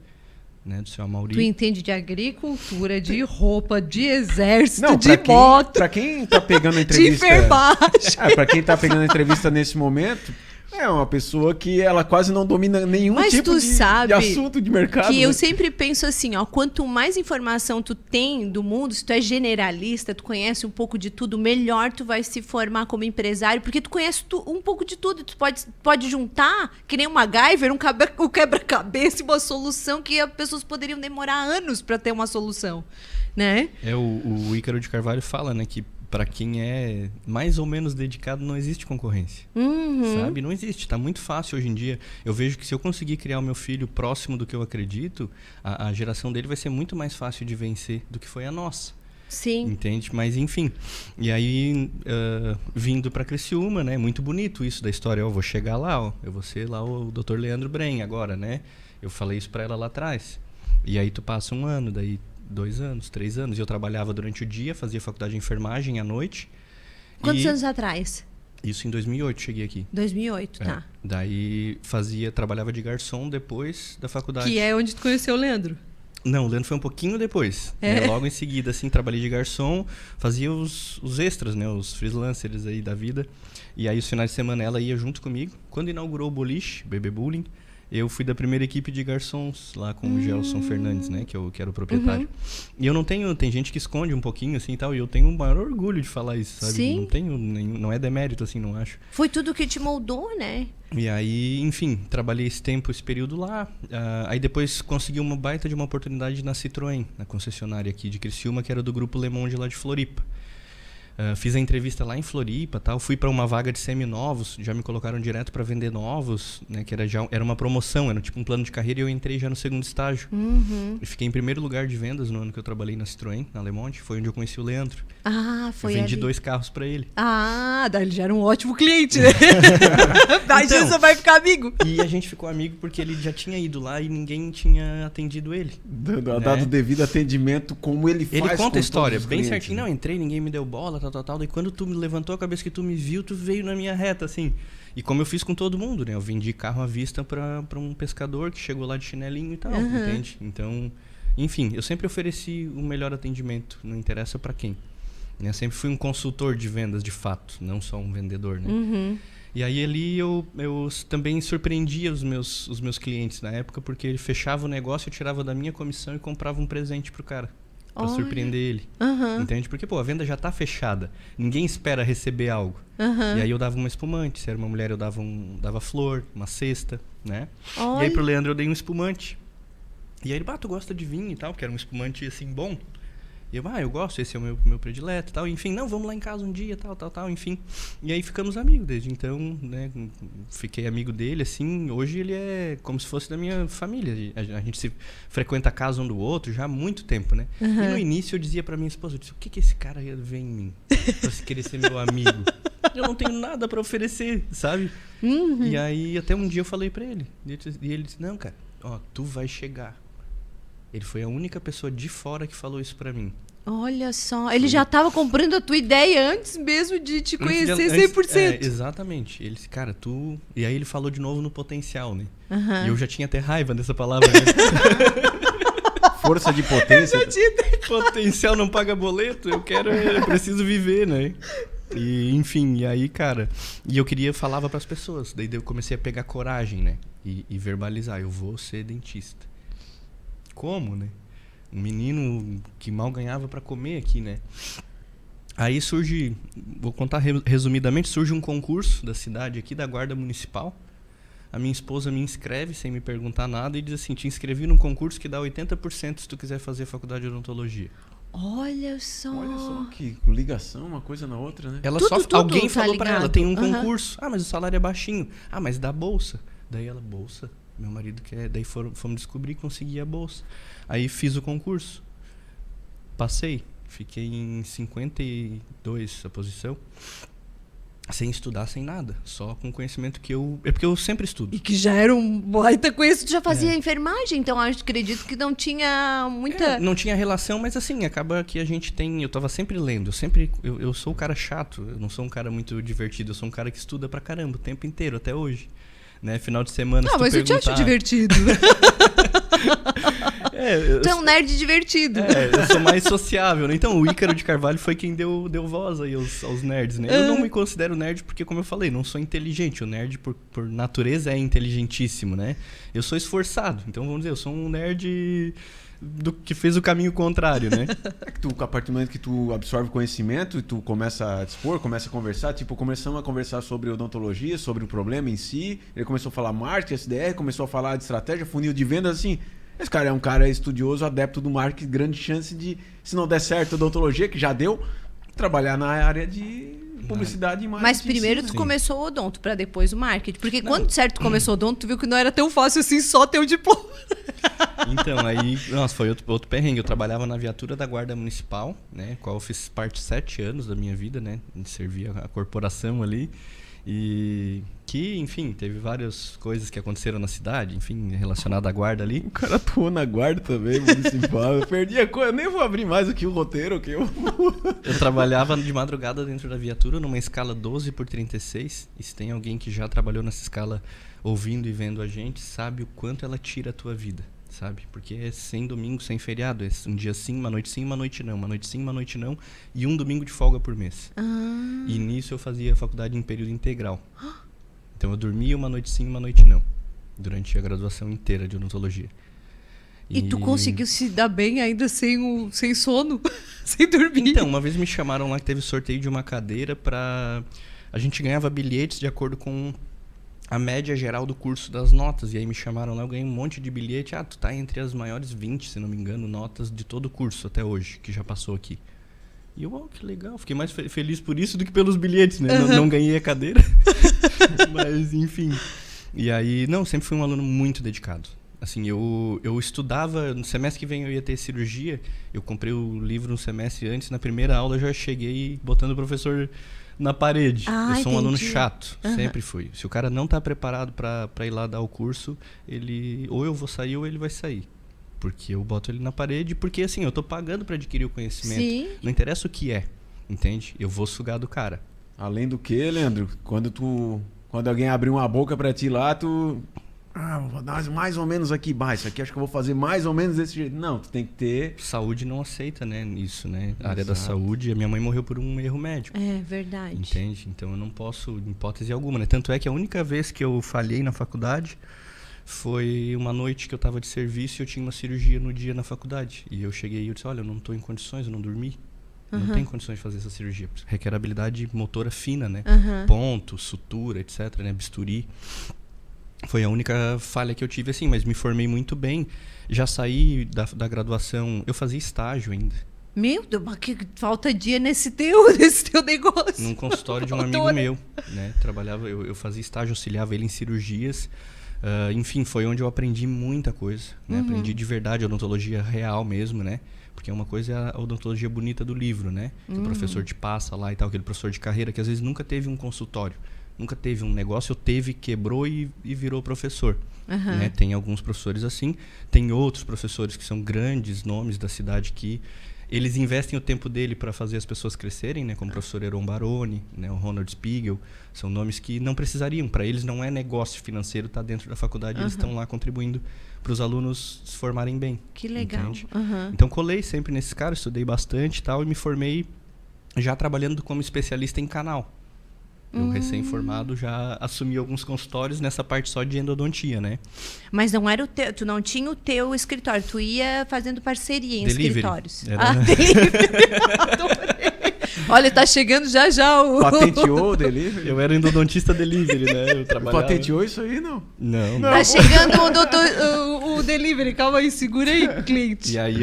C: né? Do seu Amauri.
B: Tu entende de agricultura, de roupa, de exército,
A: Não,
B: de moto,
A: pra quem tá pegando a
B: de
A: entrevista...
B: enfermagem.
A: Pra quem tá pegando a entrevista nesse momento, é uma pessoa que ela quase não domina nenhum
B: Mas
A: tipo
B: tu
A: de
B: sabe
A: assunto de mercado.
B: que eu
A: né?
B: sempre penso assim, ó, quanto mais informação tu tem do mundo, se tu é generalista, tu conhece um pouco de tudo, melhor tu vai se formar como empresário, porque tu conhece um pouco de tudo, tu pode juntar, que nem um MacGyver, um quebra-cabeça e uma solução que as pessoas poderiam demorar anos para ter uma solução, né?
C: O Ícaro de Carvalho fala, né, que para quem é mais ou menos dedicado não existe concorrência, sabe? Não existe, tá muito fácil hoje em dia. Eu vejo que se eu conseguir criar o meu filho próximo do que eu acredito, a geração dele vai ser muito mais fácil de vencer do que foi a nossa.
B: Sim.
C: Entende? Mas enfim, e aí vindo para Criciúma, né? Muito bonito isso da história. Eu vou chegar lá, ó, eu vou ser lá o Dr. Leandro Bren agora, né? Eu falei isso para ela lá atrás. E aí tu passa um ano, daí 2 anos, 3 anos. E eu trabalhava durante o dia, fazia faculdade de enfermagem à noite.
B: Quantos anos atrás?
C: Isso em 2008, cheguei aqui.
B: 2008, tá.
C: Daí trabalhava de garçom depois da faculdade.
B: Que é onde tu conheceu o Leandro?
C: Não, o Leandro foi um pouquinho depois.
B: É?
C: Né? Logo em seguida, assim, trabalhei de garçom, fazia os extras, né? Os freelancers aí da vida. E aí, os finais de semana, ela ia junto comigo. Quando inaugurou o boliche, Bebê Bullying, eu fui da primeira equipe de garçons lá com o Gelson Fernandes, né? Que era o proprietário. E eu não tenho... Tem gente que esconde um pouquinho, assim, e tal. E eu tenho o maior orgulho de falar isso, sabe?
B: Sim.
C: Não tenho não é demérito, assim, não acho.
B: Foi tudo que te moldou, né?
C: E aí, enfim, trabalhei esse período lá. Aí depois consegui uma baita de uma oportunidade na Citroën, na concessionária aqui de Criciúma, que era do Grupo Le Monde lá de Floripa. Fiz a entrevista lá em Floripa, tal. Fui para uma vaga de seminovos, já me colocaram direto para vender novos, né? Que era uma promoção, era tipo um plano de carreira e eu entrei já no segundo estágio. E fiquei em primeiro lugar de vendas no ano que eu trabalhei na Citroën, na Le Monde. Foi onde eu conheci o Leandro.
B: Ah, foi
C: Eu vendi
B: ali.
C: 2 carros para ele.
B: Ah, daí ele já era um ótimo cliente, né? Daí
C: Então,
B: você vai ficar amigo.
C: E a gente ficou amigo porque ele já tinha ido lá e ninguém tinha atendido ele.
A: Dado o devido atendimento, como ele faz.
C: Ele conta
A: com
C: a história
A: todos os
C: bem
A: clientes,
C: certinho.
A: né?
C: Não, entrei, ninguém me deu bola, tal. Daí quando tu me levantou a cabeça que tu me viu, tu veio na minha reta, assim. E como eu fiz com todo mundo, né? Eu vendi carro à vista pra um pescador que chegou lá de chinelinho e tal, entende? Então, enfim, eu sempre ofereci o melhor atendimento, não interessa pra quem. Eu sempre fui um consultor de vendas, de fato, não só um vendedor, né? E aí ali eu também surpreendia os meus clientes na época, porque ele fechava o negócio, eu tirava da minha comissão e comprava um presente pro cara. Pra surpreender ele. Entende? Porque, pô, a venda já tá fechada. Ninguém espera receber algo. E aí eu dava uma espumante. Se era uma mulher, eu dava flor, uma cesta, né?
B: Olha.
C: E aí pro Leandro eu dei um espumante. E aí ele, tu gosta de vinho e tal, porque era um espumante, assim, bom. E eu gosto, esse é o meu predileto e tal. Enfim, não, vamos lá em casa um dia, tal, enfim. E aí ficamos amigos desde então, né? Fiquei amigo dele, assim. Hoje ele é como se fosse da minha família. A gente se frequenta a casa um do outro já há muito tempo, né? E no início eu dizia pra minha esposa, eu disse, o que esse cara vê em mim? Pra se querer ser meu amigo. Eu não tenho nada pra oferecer, sabe? E aí até um dia eu falei pra ele. E ele disse, não, cara, ó, tu vai chegar. Ele foi a única pessoa de fora que falou isso pra mim.
B: Olha só, ele já estava comprando a tua ideia antes mesmo de te conhecer 100%.
C: Exatamente. Ele disse, cara, tu... E aí ele falou de novo no potencial, né? E eu já tinha até raiva dessa palavra. Né?
A: Força de potência.
C: Potencial não paga boleto, eu preciso viver, né? E, enfim, e aí, cara... E eu falava pras pessoas. Daí eu comecei a pegar coragem, né? E verbalizar, eu vou ser dentista. Como, né? Um menino que mal ganhava pra comer aqui, né? Aí surge, vou contar resumidamente, surge um concurso da cidade aqui, da Guarda Municipal. A minha esposa me inscreve sem me perguntar nada e diz assim, te inscrevi num concurso que dá 80% se tu quiser fazer faculdade de odontologia.
B: Olha só.
A: Olha só que ligação, uma coisa na outra, né?
C: Ela
B: Tudo
C: alguém
B: tá
C: falou pra ela,
B: ligado.
C: tem um
B: Aham.
C: concurso. Ah, mas o salário é baixinho. Ah, mas dá bolsa. Daí ela, bolsa? Meu marido quer. Daí fomos descobrir e consegui a bolsa. Aí fiz o concurso. Passei. Fiquei em 52 a posição. Sem estudar, sem nada. Só com conhecimento que eu... É porque eu sempre estudo.
B: E que já era um baita conhecimento, já fazia enfermagem, então acredito que não tinha muita...
C: Não tinha relação, mas assim, acaba que a gente tem... Eu tava sempre lendo, eu sou um cara chato, eu não sou um cara muito divertido, eu sou um cara que estuda pra caramba o tempo inteiro, até hoje. Né? Final de semana, se tu
B: mas eu te
C: perguntar...
B: acho divertido. Tu é um nerd divertido.
C: Eu sou mais sociável, né? Então, o Ícaro de Carvalho foi quem deu voz aí aos nerds, né? Eu não me considero nerd porque, como eu falei, não sou inteligente. O nerd, por natureza, é inteligentíssimo, né? Eu sou esforçado. Então, vamos dizer, eu sou um nerd que fez o caminho contrário, né?
A: É que a partir do momento que tu absorve conhecimento e tu começa a dispor, começa a conversar, tipo, começamos a conversar sobre odontologia, sobre o problema em si, ele começou a falar marketing, SDR, começou a falar de estratégia, funil de vendas, assim, esse cara é um cara estudioso, adepto do marketing, grande chance de, se não der certo a odontologia, que já deu, trabalhar na área de publicidade e marketing.
B: Mas primeiro tu começou o odonto, pra depois o marketing. Porque quando tu começou o odonto, tu viu que não era tão fácil assim só ter o diploma.
C: Então, aí, nossa, foi outro perrengue. Eu trabalhava na viatura da Guarda Municipal, né? Qual eu fiz parte 7 anos da minha vida, né? Servia a corporação ali. E que, enfim, teve várias coisas que aconteceram na cidade, enfim, relacionada à guarda ali.
A: O cara atuou na guarda também, municipal. Eu perdi a coisa, eu nem vou abrir mais aqui o roteiro. Que eu
C: trabalhava de madrugada dentro da viatura numa escala 12x36. E se tem alguém que já trabalhou nessa escala ouvindo e vendo a gente, sabe o quanto ela tira a tua vida, sabe? Porque é sem domingo, sem feriado. É um dia sim, uma noite não. Uma noite sim, uma noite não. E um domingo de folga por mês. E nisso eu fazia a faculdade em período integral. Então eu dormia uma noite sim, uma noite não. Durante a graduação inteira de odontologia.
B: E tu conseguiu se dar bem ainda sem sono? Sem dormir?
C: Então, uma vez me chamaram lá que teve sorteio de uma cadeira pra... A gente ganhava bilhetes de acordo com a média geral do curso das notas. E aí me chamaram lá, eu ganhei um monte de bilhete. Ah, tu tá entre as maiores 20, se não me engano, notas de todo o curso até hoje, que já passou aqui. E eu, que legal, fiquei mais feliz por isso do que pelos bilhetes, né? Não ganhei a cadeira, mas enfim. E aí, sempre fui um aluno muito dedicado. Assim, eu estudava, no semestre que vem eu ia ter cirurgia, eu comprei o livro um semestre antes, na primeira aula eu já cheguei botando o professor na parede. Eu sou um aluno chato, sempre fui. Se o cara não tá preparado pra ir lá dar o curso, ou eu vou sair ou ele vai sair. Porque eu boto ele na parede, porque assim, eu tô pagando pra adquirir o conhecimento. Sim. Não interessa o que é, entende? Eu vou sugar do cara.
A: Além do que, Leandro, quando alguém abrir uma boca pra ti lá, tu... vou dar mais ou menos aqui, isso aqui acho que eu vou fazer mais ou menos desse jeito. Não, tu tem que ter...
C: Saúde não aceita, né, isso, né? A área da saúde, a minha mãe morreu por um erro médico.
B: É verdade.
C: Entende? Então eu não posso, em hipótese alguma, né? Tanto é que a única vez que eu falhei na faculdade... Foi uma noite que eu estava de serviço e eu tinha uma cirurgia no dia na faculdade. E eu cheguei e eu disse, olha, eu não estou em condições, eu não dormi. Não tenho condições de fazer essa cirurgia. Requer habilidade motora fina, né? Ponto, sutura, etc, né? Bisturi. Foi a única falha que eu tive, assim, mas me formei muito bem. Já saí da graduação, eu fazia estágio ainda.
B: Meu Deus, mas que falta dia nesse teu negócio.
C: Num consultório de um amigo meu, né? Trabalhava, eu fazia estágio, auxiliava ele em cirurgias. Enfim, foi onde eu aprendi muita coisa, né? Aprendi de verdade a odontologia real mesmo, né? Porque uma coisa é a odontologia bonita do livro, né? Que o professor te passa lá e tal, aquele professor de carreira que às vezes nunca teve um consultório, nunca teve um negócio, quebrou e virou professor. Né? Tem alguns professores assim, tem outros professores que são grandes nomes da cidade que eles investem o tempo dele para fazer as pessoas crescerem, né? Como o professor Heron Baroni, né? O Ronald Spiegel. São nomes que não precisariam. Para eles não é negócio financeiro estar dentro da faculdade. Eles estão lá contribuindo para os alunos se formarem bem.
B: Que legal.
C: Então colei sempre nesses caras, estudei bastante e tal. E me formei já trabalhando como especialista em canal. Eu recém-formado já assumi alguns consultórios nessa parte só de endodontia, né?
B: Mas não era tu não tinha o teu escritório, tu ia fazendo parceria em
C: Delivery.
B: escritórios.
C: Era...
B: Delivery. Adorei. Olha, tá chegando já o...
A: Patenteou o delivery?
C: Eu era endodontista delivery, né? Eu trabalhava...
A: Patenteou isso aí, não?
C: Não.
B: Tá chegando o delivery. Calma aí, segura aí, cliente.
C: E aí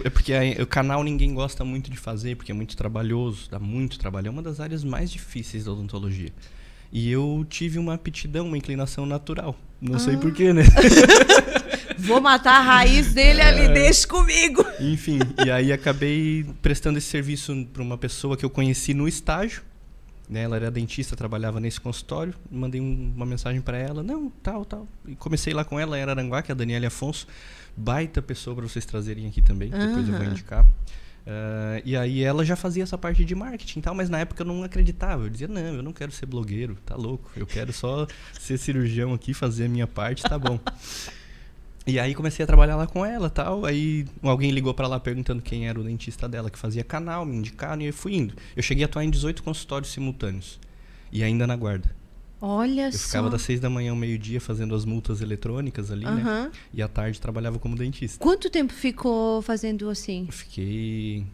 C: é porque o canal ninguém gosta muito de fazer, porque é muito trabalhoso, dá muito trabalho. É uma das áreas mais difíceis da odontologia. E eu tive uma aptidão, uma inclinação natural. Não sei porquê, né?
B: Vou matar a raiz dele ali, deixa comigo.
C: Enfim, e aí acabei prestando esse serviço para uma pessoa que eu conheci no estágio. Né? Ela era dentista, trabalhava nesse consultório. Mandei uma mensagem para ela, não, tal. E comecei lá com ela em Araranguá, que é a Daniela Afonso. Baita pessoa para vocês trazerem aqui também, depois eu vou indicar. E aí ela já fazia essa parte de marketing e tal, mas na época eu não acreditava. Eu dizia, não, eu não quero ser blogueiro, tá louco. Eu quero só ser cirurgião aqui, fazer a minha parte, tá bom. E aí comecei a trabalhar lá com ela e tal. Aí alguém ligou pra lá perguntando quem era o dentista dela que fazia canal, me indicaram e eu fui indo. Eu cheguei a atuar em 18 consultórios simultâneos. E ainda na guarda.
B: Olha
C: Eu ficava das 6 da manhã ao meio-dia fazendo as multas eletrônicas ali, né? E à tarde trabalhava como dentista.
B: Quanto tempo ficou fazendo assim?
C: Eu fiquei...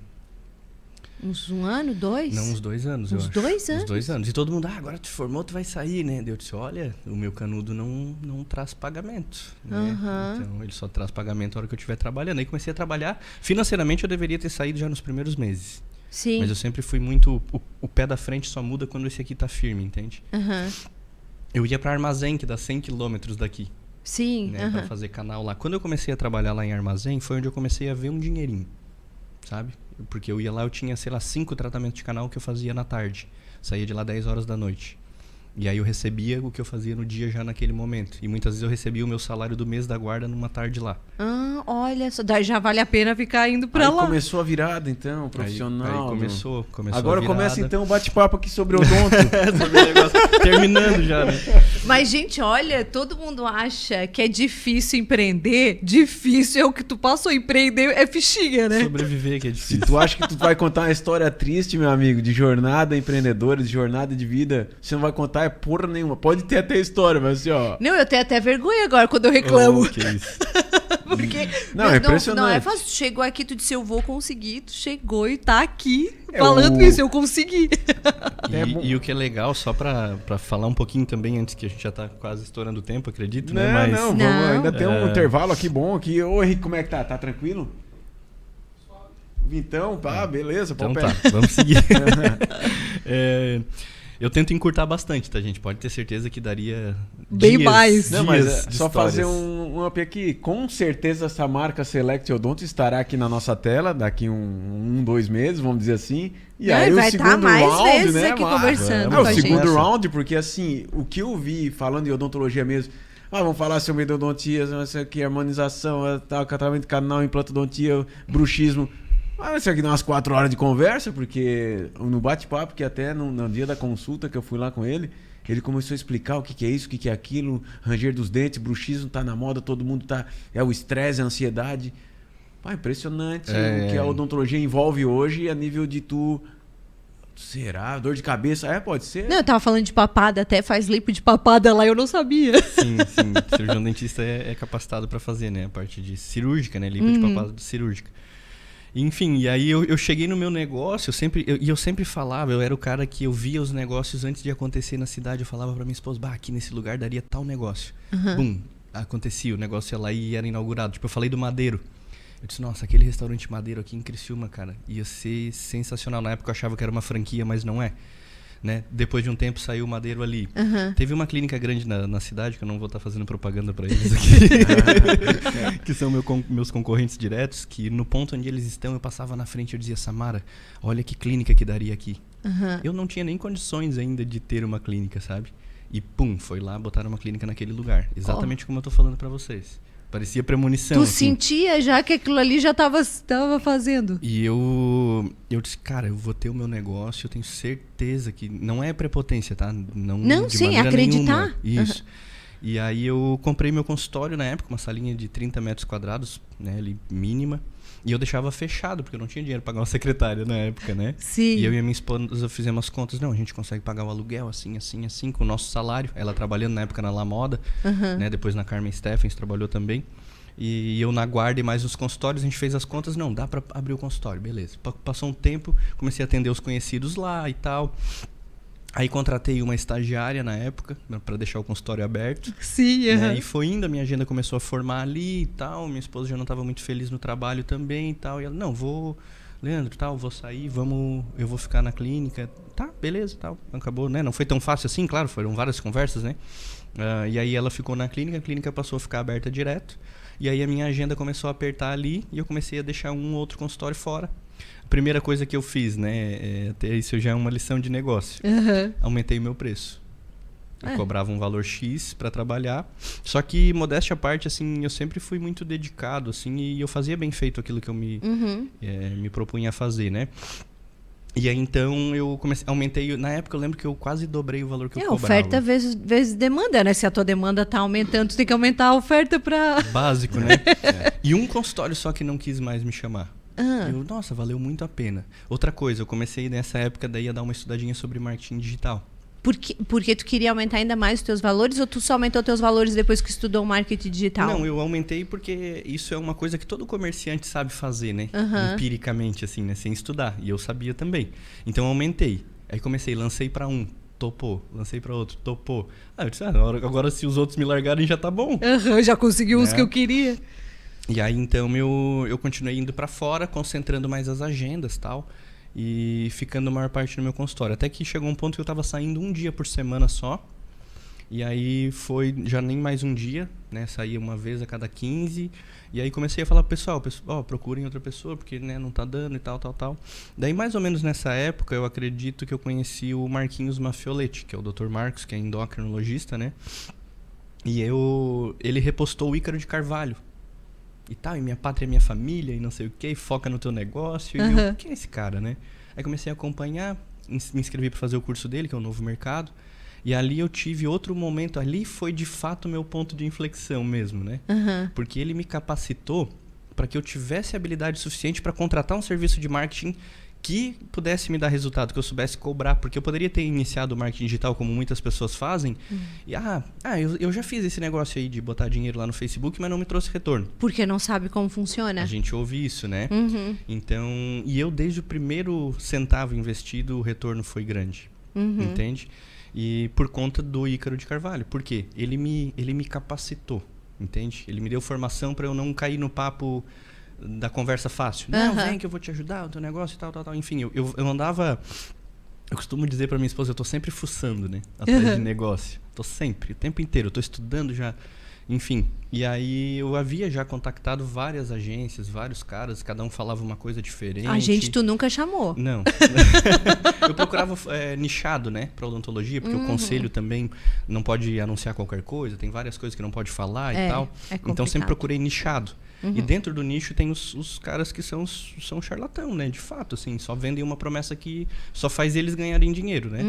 B: Uns 1 ano, 2?
C: Não, uns 2 anos, eu acho.
B: 2 anos?
C: Uns 2 anos. E todo mundo, agora tu formou, tu vai sair, né? Eu disse, olha, o meu canudo não traz pagamento. Né? Então, ele só traz pagamento na hora que eu estiver trabalhando. Aí comecei a trabalhar. Financeiramente, eu deveria ter saído já nos primeiros meses.
B: Sim.
C: Mas eu sempre fui muito... O pé da frente só muda quando esse aqui tá firme, entende? Eu ia para Armazém, que dá 100 quilômetros daqui.
B: Sim.
C: Né, para fazer canal lá. Quando eu comecei a trabalhar lá em Armazém, foi onde eu comecei a ver um dinheirinho, sabe? Porque eu ia lá, eu tinha, sei lá, 5 tratamentos de canal que eu fazia na tarde. Saía de lá 10 horas da noite. E aí eu recebia o que eu fazia no dia já naquele momento. E muitas vezes eu recebia o meu salário do mês da guarda numa tarde lá.
B: Olha só, daí já vale a pena ficar indo pra lá.
A: Aí começou a virada, então, profissional.
C: Aí começou
A: Agora
C: a virada.
A: começa, então, o bate-papo aqui sobre odonto.
C: Sobre o negócio, terminando já, né?
B: Mas, gente, olha, todo mundo acha que é difícil empreender. Difícil é o que tu passou. Empreender é fichinha, né?
C: Sobreviver que é difícil.
A: Se tu acha que tu vai contar uma história triste, meu amigo, de jornada empreendedora, de jornada de vida, você não vai contar porra nenhuma. Pode ter até história, mas assim, ó...
B: Não, eu tenho até vergonha agora quando eu reclamo.
C: Que isso.
B: Porque...
A: Não, é impressionante.
B: Não, é fácil. Tu chegou aqui, tu disse, eu vou conseguir. Tu chegou e tá aqui falando isso, eu consegui.
C: E o que é legal, só pra falar um pouquinho também, antes que a gente já tá quase estourando o tempo, acredito,
A: não,
C: né? Mas,
A: não, vamos, ainda tem um intervalo aqui bom aqui. Ô, Henrique, como é que tá? Tá tranquilo? Então, tá, beleza.
C: Então
A: pode
C: tá, vamos seguir. Eu tento encurtar bastante, tá, gente? Pode ter certeza que daria
B: bem
C: dias,
B: mais.
A: Não, mas
C: de
A: só
C: histórias.
A: fazer um up aqui. Com certeza essa marca Select Odonto estará aqui na nossa tela daqui 2 meses, vamos dizer assim. E aí
B: vai
A: o segundo
B: mais
A: round,
B: vezes
A: né?
B: aqui conversando
A: Não,
B: com a
A: o
B: gente.
A: segundo round, porque assim, o que eu vi falando de odontologia mesmo, vamos falar sobre endodontia, não sei o que, harmonização, tal, tratamento de canal, implantodontia, bruxismo. Mas isso aqui dá umas 4 horas de conversa, porque no bate-papo, que até no dia da consulta que eu fui lá com ele, ele começou a explicar o que é isso, o que é aquilo, ranger dos dentes, bruxismo tá na moda, todo mundo tá... É o estresse, a ansiedade. Pá, impressionante o que a odontologia envolve hoje a nível de tu... Será? Dor de cabeça? Pode ser.
B: Não, eu tava falando de papada, até faz lipo de papada lá, eu não sabia.
C: Sim. Cirurgião dentista é capacitado para fazer, né? A parte de cirúrgica, né? Lipo de papada cirúrgica. Enfim, e aí eu cheguei no meu negócio, eu sempre falava, eu era o cara que eu via os negócios antes de acontecer na cidade, eu falava pra minha esposa, aqui nesse lugar daria tal negócio. Bum, acontecia, o negócio ia lá e era inaugurado. Tipo, eu falei do Madeiro. Eu disse, nossa, aquele restaurante Madeiro aqui em Criciúma, cara, ia ser sensacional. Na época eu achava que era uma franquia, mas não é. Né? Depois de um tempo saiu o Madeiro ali. Teve uma clínica grande na cidade, que eu não vou estar fazendo propaganda para eles aqui, que são meus concorrentes diretos, que no ponto onde eles estão eu passava na frente e eu dizia, Samara, olha que clínica que daria aqui. Eu não tinha nem condições ainda de ter uma clínica, sabe? E pum, foi lá, botaram uma clínica naquele lugar. Exatamente como eu tô falando para vocês. Parecia premonição.
B: Tu
C: assim.
B: sentia já que aquilo ali já tava fazendo?
C: E eu disse, cara, eu vou ter o meu negócio, eu tenho certeza que... Não é prepotência, tá? Não de
B: sim,
C: maneira
B: acreditar.
C: Nenhuma. Isso. E aí eu comprei meu consultório na época, uma salinha de 30 metros quadrados, né, ali, mínima. E eu deixava fechado, porque eu não tinha dinheiro pra pagar uma secretária na época, né?
B: Sim.
C: E eu e a minha esposa fizemos as contas. Não, a gente consegue pagar o aluguel assim, com o nosso salário. Ela trabalhando na época na La Moda, né? Depois na Carmen Stephens trabalhou também. E eu na guarda e mais os consultórios, a gente fez as contas, não, dá para abrir o consultório, beleza. Passou um tempo, comecei a atender os conhecidos lá e tal. Aí contratei uma estagiária na época, para deixar o consultório aberto.
B: Sim,
C: né? E foi indo, a minha agenda começou a formar ali e tal. Minha esposa já não estava muito feliz no trabalho também e tal. E ela, não, Leandro, tal, vou sair, eu vou ficar na clínica. Tá, beleza, tal. Acabou, né? Não foi tão fácil assim, claro, foram várias conversas, né? E aí ela ficou na clínica, a clínica passou a ficar aberta direto. E aí a minha agenda começou a apertar ali e eu comecei a deixar um ou outro consultório fora. Primeira coisa que eu fiz, né? Até isso já é uma lição de negócio. Aumentei o meu preço. Eu cobrava um valor X para trabalhar. Só que, modéstia à parte, assim, eu sempre fui muito dedicado, assim, e eu fazia bem feito aquilo que eu me propunha a fazer, né? E aí, então, eu aumentei... Na época, eu lembro que eu quase dobrei o valor que eu cobrava.
B: Oferta vezes demanda, né? Se a tua demanda tá aumentando, tu tem que aumentar a oferta para...
C: Básico, né? E um consultório só que não quis mais me chamar. Nossa, valeu muito a pena. Outra coisa, eu comecei nessa época daí a dar uma estudadinha sobre marketing digital.
B: Porque tu queria aumentar ainda mais os teus valores ou tu só aumentou teus valores depois que estudou marketing digital?
C: Não, eu aumentei porque isso é uma coisa que todo comerciante sabe fazer, né? Empiricamente, assim, né? Sem estudar. E eu sabia também. Então eu aumentei. Aí lancei para um, topou. Lancei para outro, topou. Eu disse, agora se os outros me largarem já tá bom.
B: Já consegui os que eu queria.
C: E aí, então, eu continuei indo para fora, concentrando mais as agendas e tal, e ficando a maior parte no meu consultório. Até que chegou um ponto que eu estava saindo um dia por semana só, e aí foi já nem mais um dia, né? Saía uma vez a cada 15, e aí comecei a falar pro pessoal, procurem outra pessoa, porque né, não tá dando e tal. Daí, mais ou menos nessa época, eu acredito que eu conheci o Marquinhos Maffioletti, que é o Dr. Marcos, que é endocrinologista, né? E ele repostou o Ícaro de Carvalho. E tal, e minha pátria é minha família, e não sei o que, foca no teu negócio. E eu, quem é esse cara, né? Aí comecei a acompanhar, me inscrevi para fazer o curso dele, que é o Novo Mercado. E ali eu tive outro momento, ali foi de fato o meu ponto de inflexão mesmo, né? Porque ele me capacitou para que eu tivesse habilidade suficiente para contratar um serviço de marketing que pudesse me dar resultado, que eu soubesse cobrar, porque eu poderia ter iniciado o marketing digital como muitas pessoas fazem, e eu já fiz esse negócio aí de botar dinheiro lá no Facebook, mas não me trouxe retorno.
B: Porque não sabe como funciona.
C: A gente ouve isso, né? Então, e eu desde o primeiro centavo investido, o retorno foi grande, entende? E por conta do Ícaro de Carvalho, por quê? Ele me capacitou, entende? Ele me deu formação para eu não cair no papo da conversa fácil. Não, vem que eu vou te ajudar, o teu negócio e tal. Enfim, eu andava... Eu costumo dizer para minha esposa, eu tô sempre fuçando, né? Atrás de negócio. Tô sempre, o tempo inteiro. Eu tô estudando já, enfim. E aí eu havia já contactado várias agências, vários caras, cada um falava uma coisa diferente.
B: A gente tu nunca chamou.
C: Não. Eu procurava nichado, né? Pra odontologia, porque o conselho também não pode anunciar qualquer coisa, tem várias coisas que não pode falar e tal. Então sempre procurei nichado. E dentro do nicho tem os caras que são charlatão, né? De fato, assim, só vendem uma promessa que só faz eles ganharem dinheiro, né?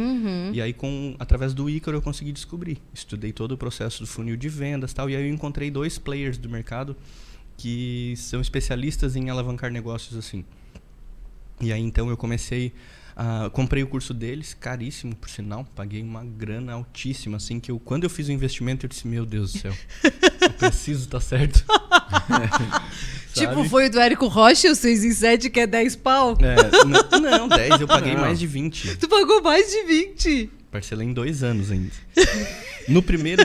C: E aí, através do Ícaro, eu consegui descobrir. Estudei todo o processo do funil de vendas e tal, e aí eu encontrei 2 players do mercado que são especialistas em alavancar negócios assim. E aí, então, eu comecei... comprei o curso deles, caríssimo, por sinal. Paguei uma grana altíssima, assim, que quando eu fiz o investimento, eu disse, meu Deus do céu, eu preciso estar certo.
B: Tipo, foi o do Érico Rocha, o 6 em 7, que é 10 pau?
C: Não, 10, eu paguei mais de 20.
B: Tu pagou mais de 20?
C: Parcelei em 2 anos ainda. No primeiro,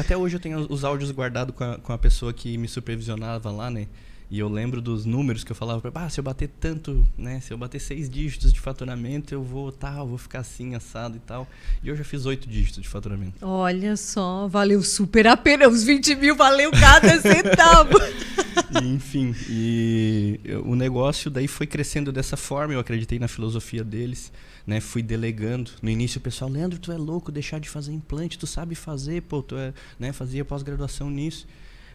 C: até hoje eu tenho os áudios guardados com a pessoa que me supervisionava lá, né? E eu lembro dos números que eu falava pra se eu bater tanto, né? Se eu bater 6 dígitos de faturamento, eu vou ficar assim, assado e tal. E eu já fiz 8 dígitos de faturamento.
B: Olha só, valeu super a pena. Os 20 mil valeu cada centavo.
C: Enfim, o negócio daí foi crescendo dessa forma. Eu acreditei na filosofia deles, né? Fui delegando. No início o pessoal, Leandro, tu é louco deixar de fazer implante, tu sabe fazer, pô, né? Fazia pós-graduação nisso.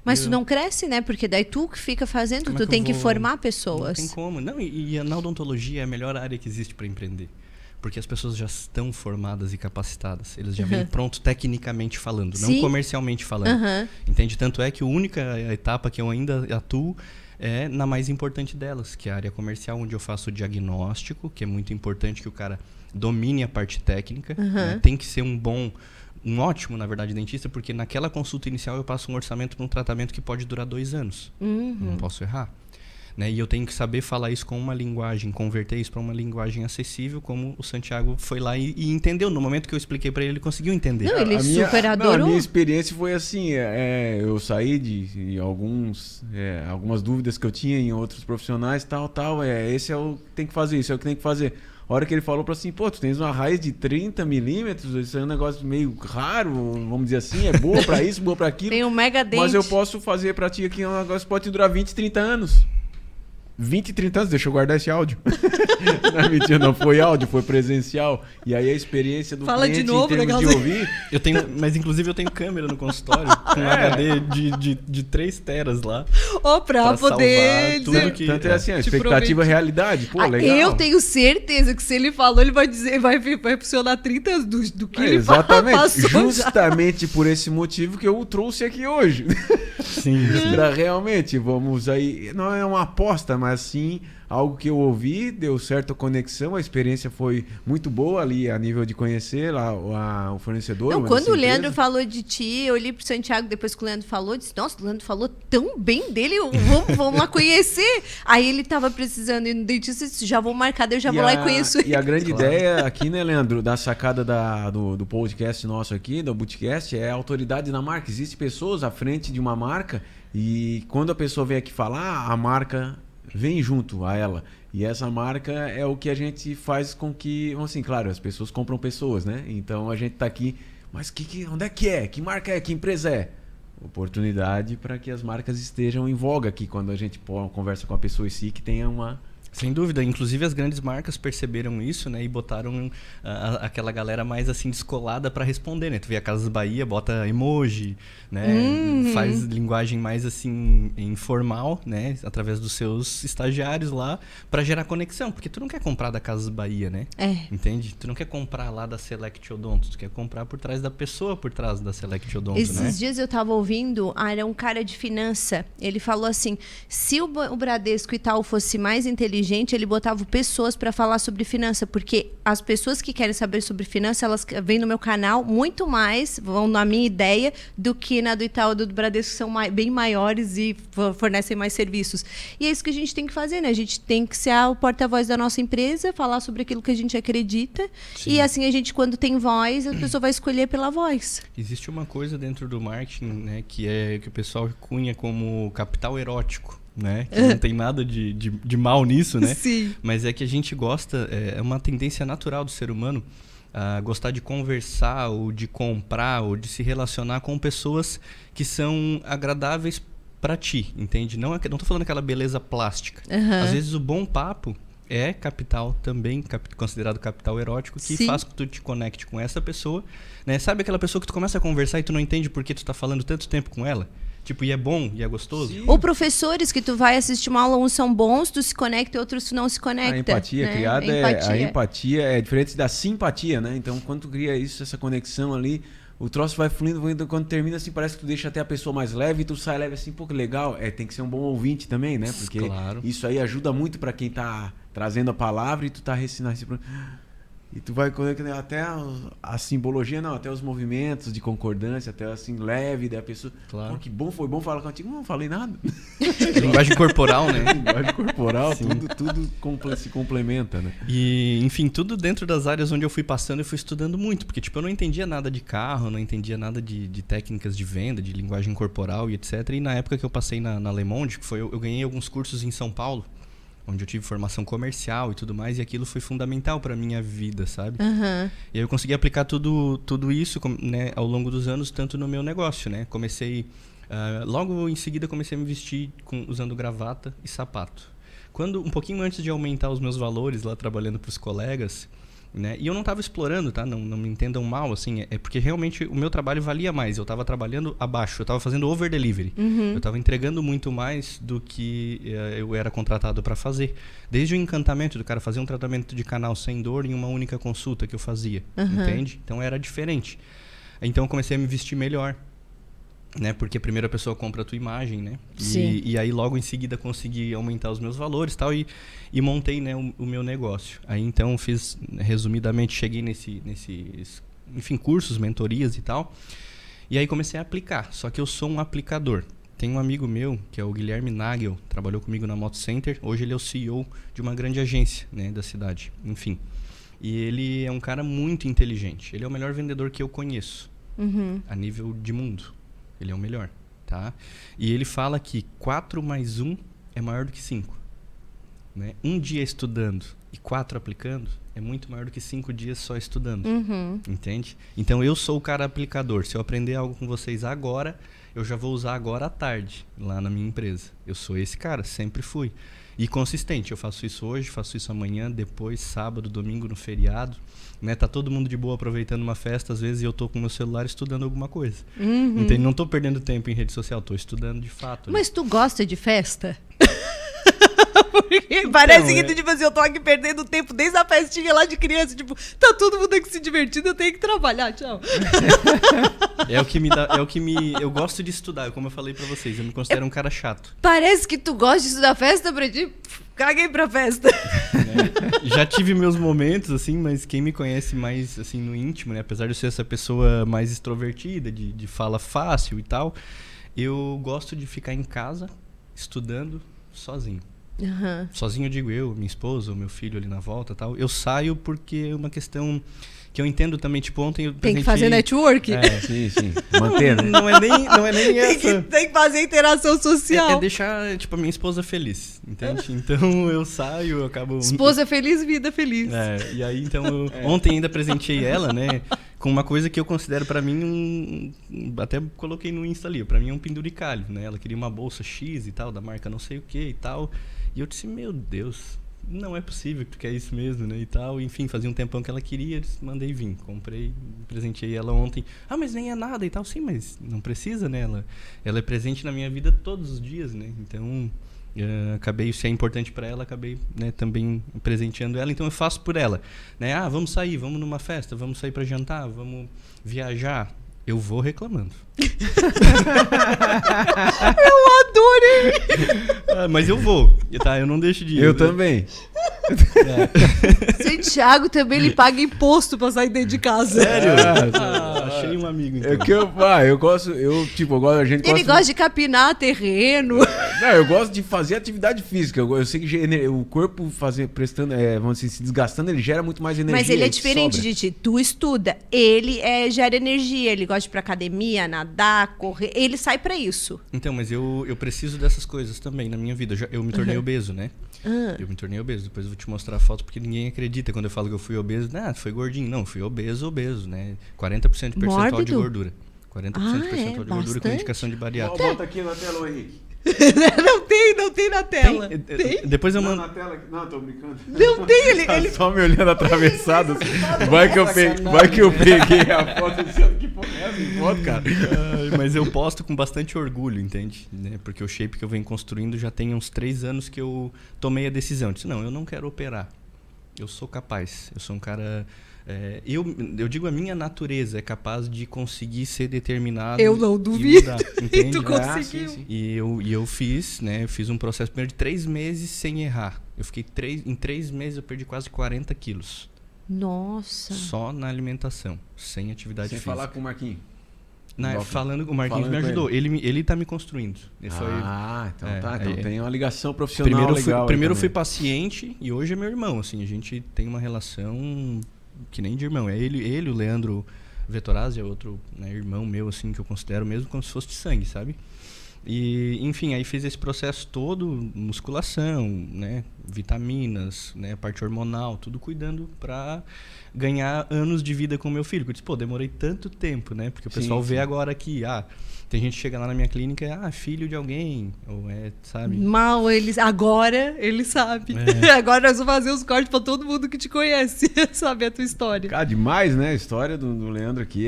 B: Mas tu não cresce, né? Porque daí tu que fica fazendo, tu tem que formar pessoas.
C: Não tem como. Não, e na odontologia é a melhor área que existe para empreender. Porque as pessoas já estão formadas e capacitadas. Eles já vêm pronto tecnicamente falando, não comercialmente falando. Entende? Tanto é que a única etapa que eu ainda atuo é na mais importante delas, que é a área comercial, onde eu faço o diagnóstico, que é muito importante que o cara domine a parte técnica. Né? Tem que ser um bom um ótimo, na verdade, dentista, porque naquela consulta inicial eu passo um orçamento para um tratamento que pode durar 2 anos. Não posso errar. Né? E eu tenho que saber falar isso com uma linguagem, converter isso para uma linguagem acessível, como o Santiago foi lá e entendeu. No momento que eu expliquei para ele, ele conseguiu entender.
B: Não, ele super adorou.
A: A minha experiência foi assim, eu saí de algumas dúvidas que eu tinha em outros profissionais, tal, esse é o que tem que fazer, isso é o que tem que fazer. A hora que ele falou para assim, pô, tu tens uma raiz de 30 milímetros, isso é um negócio meio raro, vamos dizer assim, é boa para isso, boa para aquilo.
B: Tem um mega dente.
A: Mas eu posso fazer para ti aqui um negócio que pode te durar 20, 30 anos. 20, 30 anos, deixa eu guardar esse áudio. Não é mentira, não foi áudio, foi presencial. E aí a experiência do
B: Fala
A: cliente
B: de novo,
A: em termos de ouvir...
C: Mas inclusive eu tenho câmera no consultório, com um HD de 3 teras lá.
B: Pra poder
C: tudo que...
A: Tanto é assim, a expectativa é realidade. Pô, legal.
B: Eu tenho certeza que se ele falou, ele vai dizer, vai funcionar 30 anos do que ele
A: exatamente. Justamente por esse motivo que eu o trouxe aqui hoje.
C: Sim.
A: Pra realmente, vamos aí... Não é uma aposta, mas sim algo que eu ouvi, deu certa conexão, a experiência foi muito boa ali a nível de conhecer lá o fornecedor.
B: Não, quando o Leandro falou de ti, eu olhei pro Santiago depois que o Leandro falou, disse, nossa, o Leandro falou tão bem dele, vamos lá conhecer. Aí ele tava precisando ir no dentista, disse, já vou marcar, daí eu já vou lá e conheço ele.
A: E a grande ideia aqui, né, Leandro, da sacada do podcast nosso aqui, do Bootcast, é a autoridade na marca. Existem pessoas à frente de uma marca e quando a pessoa vem aqui falar, a marca vem junto a ela. E essa marca é o que a gente faz com que... Assim, claro, as pessoas compram pessoas, né? Então a gente tá aqui... Mas onde é que é? Que marca é? Que empresa é? Oportunidade para que as marcas estejam em voga aqui. Quando a gente conversa com a pessoa em si, que tenha uma...
C: Sem dúvida. Inclusive as grandes marcas perceberam isso, né? E botaram aquela galera mais assim descolada para responder, né? Tu vê a Casas Bahia, bota emoji, né? Faz linguagem mais assim informal, né? Através dos seus estagiários lá para gerar conexão. Porque tu não quer comprar da Casas Bahia, né? Entende? Tu não quer comprar lá da Select Odonto. Tu quer comprar por trás da pessoa por trás da Select Odonto,
B: Esses dias eu tava ouvindo, era um cara de finança. Ele falou assim, se o Bradesco e tal fosse mais inteligente, ele botava pessoas para falar sobre finança, porque as pessoas que querem saber sobre finança, elas vêm no meu canal muito mais, vão na minha ideia, do que na do Itaú do Bradesco, que são bem maiores e fornecem mais serviços. E é isso que a gente tem que fazer, né? A gente tem que ser o porta-voz da nossa empresa, falar sobre aquilo que a gente acredita. Sim. E assim, a gente, quando tem voz, a pessoa vai escolher pela voz.
C: Existe uma coisa dentro do marketing, né, que o pessoal cunha como capital erótico. Né? Que não tem nada de mal nisso, né?
B: Sim.
C: Mas é que a gente gosta, é uma tendência natural do ser humano a gostar de conversar, ou de comprar, ou de se relacionar com pessoas que são agradáveis para ti, entende? Não tô falando aquela beleza plástica. Às vezes o bom papo é capital também, considerado capital erótico, que faz com que tu te conecte com essa pessoa, né? Sabe aquela pessoa que tu começa a conversar e tu não entende por que tu tá falando tanto tempo com ela? Tipo, e é bom, e é gostoso.
B: Sim. Ou professores que tu vai assistir uma aula, uns são bons, tu se conecta e outros tu não se conecta.
A: A empatia
B: né?
A: criada a empatia é diferente da simpatia, né? Então, quando tu cria isso, essa conexão ali, o troço vai fluindo, quando termina assim, parece que tu deixa até a pessoa mais leve e tu sai leve assim, pô, que legal. Tem que ser um bom ouvinte também, né? Porque isso aí ajuda muito para quem tá trazendo a palavra e tu tá ensinando. E tu vai conectando até a simbologia, não, até os movimentos de concordância, até assim, leve da pessoa.
C: Claro.
A: Pô, que bom, foi bom falar contigo. Não falei nada.
C: Linguagem corporal, né?
A: Linguagem corporal, tudo se complementa, né?
C: E, enfim, tudo dentro das áreas onde eu fui passando, eu fui estudando muito. Porque, tipo, eu não entendia nada de carro, não entendia nada de técnicas de venda, de linguagem corporal e etc. E na época que eu passei na Le Monde, eu ganhei alguns cursos em São Paulo, onde eu tive formação comercial e tudo mais, e aquilo foi fundamental para minha vida, sabe? E aí eu consegui aplicar tudo isso, né, ao longo dos anos, tanto no meu negócio, né? Comecei, logo em seguida comecei a me vestir usando gravata e sapato. Um pouquinho antes de aumentar os meus valores lá trabalhando para os colegas, né? E eu não estava explorando, tá? Não me entendam mal, assim, é porque realmente o meu trabalho valia mais. Eu estava trabalhando abaixo, eu estava fazendo over delivery. Eu estava entregando muito mais do que eu era contratado para fazer. Desde o encantamento do cara fazer um tratamento de canal sem dor em uma única consulta que eu fazia, entende? Então era diferente. Então eu comecei a me vestir melhor, né? Porque primeiro a pessoa compra a tua imagem, né? E aí logo em seguida consegui aumentar os meus valores tal, e montei, né, o meu negócio. Aí então resumidamente, cheguei nesses enfim, cursos, mentorias e tal. E aí comecei a aplicar, só que eu sou um aplicador. Tem um amigo meu, que é o Guilherme Nagel, trabalhou comigo na Moto Center. Hoje ele é o CEO de uma grande agência, né, da cidade, enfim. E ele é um cara muito inteligente. Ele é o melhor vendedor que eu conheço, a nível de mundo. Ele é o melhor, tá? E ele fala que 4 mais 1 é maior do que 5. Né? Um dia estudando e 4 aplicando é muito maior do que 5 dias só estudando. Entende? Então eu sou o cara aplicador. Se eu aprender algo com vocês agora, eu já vou usar agora à tarde, lá na minha empresa. Eu sou esse cara, sempre fui. E consistente, eu faço isso hoje, faço isso amanhã, depois, sábado, domingo, no feriado. Né? Tá todo mundo de boa aproveitando uma festa, às vezes, e eu tô com o meu celular estudando alguma coisa. Entende? Não tô perdendo tempo em rede social, tô estudando de fato.
B: Mas tu gosta de festa? Porque parece que tipo assim, eu tô aqui perdendo tempo desde a festinha lá de criança. Tipo, tá todo mundo aqui se divertindo, eu tenho que trabalhar, tchau.
C: É o que me dá, eu gosto de estudar, como eu falei pra vocês, eu me considero um cara chato.
B: Parece que tu gosta de estudar festa pra ti. Caguei pra festa.
C: Né? Já tive meus momentos, assim, mas quem me conhece mais, assim, no íntimo, né? Apesar de eu ser essa pessoa mais extrovertida, de fala fácil e tal, eu gosto de ficar em casa, estudando, sozinho. Sozinho eu digo eu, minha esposa, o meu filho ali na volta e tal. Eu saio porque é uma questão que eu entendo também, tipo, ontem eu
B: tem que fazer network.
A: Sim. Manter, né?
C: Não é nem essa.
B: Tem que fazer interação social.
C: É deixar, tipo, a minha esposa feliz, entende? Então eu saio, eu acabo...
B: Esposa feliz, vida feliz.
C: E aí, então, ontem ainda presenteei ela, né, com uma coisa que eu considero pra mim até coloquei no Insta ali, pra mim é um penduricalho, né? Ela queria uma bolsa X e tal, da marca não sei o que e tal. E eu disse, meu Deus, não é possível que tu quer isso mesmo, né, e tal. Enfim, fazia um tempão que ela queria, mandei vir. Comprei, presenteei ela ontem. Ah, mas nem é nada e tal. Sim, mas não precisa, né? Ela é presente na minha vida todos os dias, né? Então, acabei, se é importante para ela, acabei, né, também presenteando ela. Então, eu faço por ela. Né? Ah, vamos sair, vamos numa festa, vamos sair para jantar, vamos viajar. Eu vou reclamando.
B: Eu adorei!
C: Mas eu vou, tá? Eu não deixo de ir.
A: Eu também.
B: Santiago também ele paga imposto pra sair dentro de casa.
C: Sério? Achei um amigo, então.
A: É que eu gosto, a gente
B: Ele gosta de capinar terreno.
A: Não, eu gosto de fazer atividade física. Eu sei que o corpo prestando, vamos dizer, se desgastando, ele gera muito mais energia.
B: Mas ele é diferente de ti. Tu estuda, ele gera energia, ele gosta de ir pra academia, nadar, correr, ele sai pra isso.
C: Então, mas eu preciso dessas coisas também na minha vida. Eu me tornei obeso, né? Eu me tornei obeso. Depois eu vou te mostrar a foto, porque ninguém acredita quando eu falo que eu fui obeso. Ah, foi gordinho. Não, fui obeso, né? 40% de percentual de gordura. 40% de percentual de gordura com indicação de bariátrica.
A: Bota aqui na tela, Henrique.
B: Não tem na tela. Tem?
C: Depois eu mando.
A: Na tela. Não, tô brincando.
B: Não tem, ele...
A: Só me olhando atravessado. Vai que eu peguei a foto dizendo que porra é essa foto, cara.
C: Mas eu posto com bastante orgulho, entende? Né? Porque o shape que eu venho construindo já tem uns 3 anos que eu tomei a decisão. Eu disse, não, eu não quero operar. Eu sou capaz. Eu sou um cara... eu digo, a minha natureza é capaz de conseguir ser determinado.
B: Eu não duvido.
C: Mudar, entende?
B: E tu conseguiu.
A: Sim.
C: E eu fiz, né? Eu fiz um processo primeiro de 3 meses sem errar. Eu fiquei em 3 meses eu perdi quase 40 quilos.
B: Nossa.
C: Só na alimentação, sem atividade física.
A: Sem falar com o Marquinhos.
C: O Marquinhos me ajudou. Ele tá me construindo.
A: Então tem uma ligação profissional
C: Primeiro eu fui paciente e hoje é meu irmão. Assim, a gente tem uma relação que nem de irmão. É ele o Leandro Vettorazzi, é outro, né, irmão meu, assim, que eu considero mesmo como se fosse de sangue, sabe? E, enfim, aí fiz esse processo todo, musculação, né, vitaminas, né, parte hormonal, tudo cuidando pra ganhar anos de vida com meu filho. Eu disse, demorei tanto tempo, né? Porque o pessoal vê agora que, tem gente que chega lá na minha clínica, filho de alguém, ou sabe?
B: Agora ele sabe. Agora nós vamos fazer os cortes pra todo mundo que te conhece, saber a tua história.
A: Cara, demais, né? A história do Leandro aqui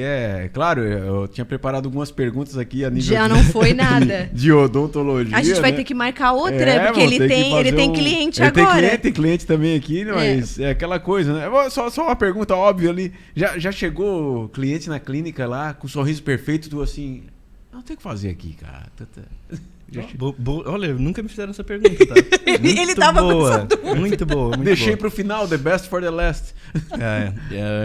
A: claro, eu tinha preparado algumas perguntas aqui a nível
B: não foi nada.
A: De odontologia.
B: A gente vai ter que marcar outra, porque ele tem cliente agora.
A: Tem cliente também aqui, mas é aquela coisa, né? Só uma pergunta óbvia ali. Já chegou cliente na clínica lá, com um sorriso perfeito, tu assim... Não tem o que fazer aqui, cara.
C: Olha, nunca me fizeram essa pergunta, tá?
B: Ele tava
C: boa, muito boa.
A: Deixei pro final, the best for the last.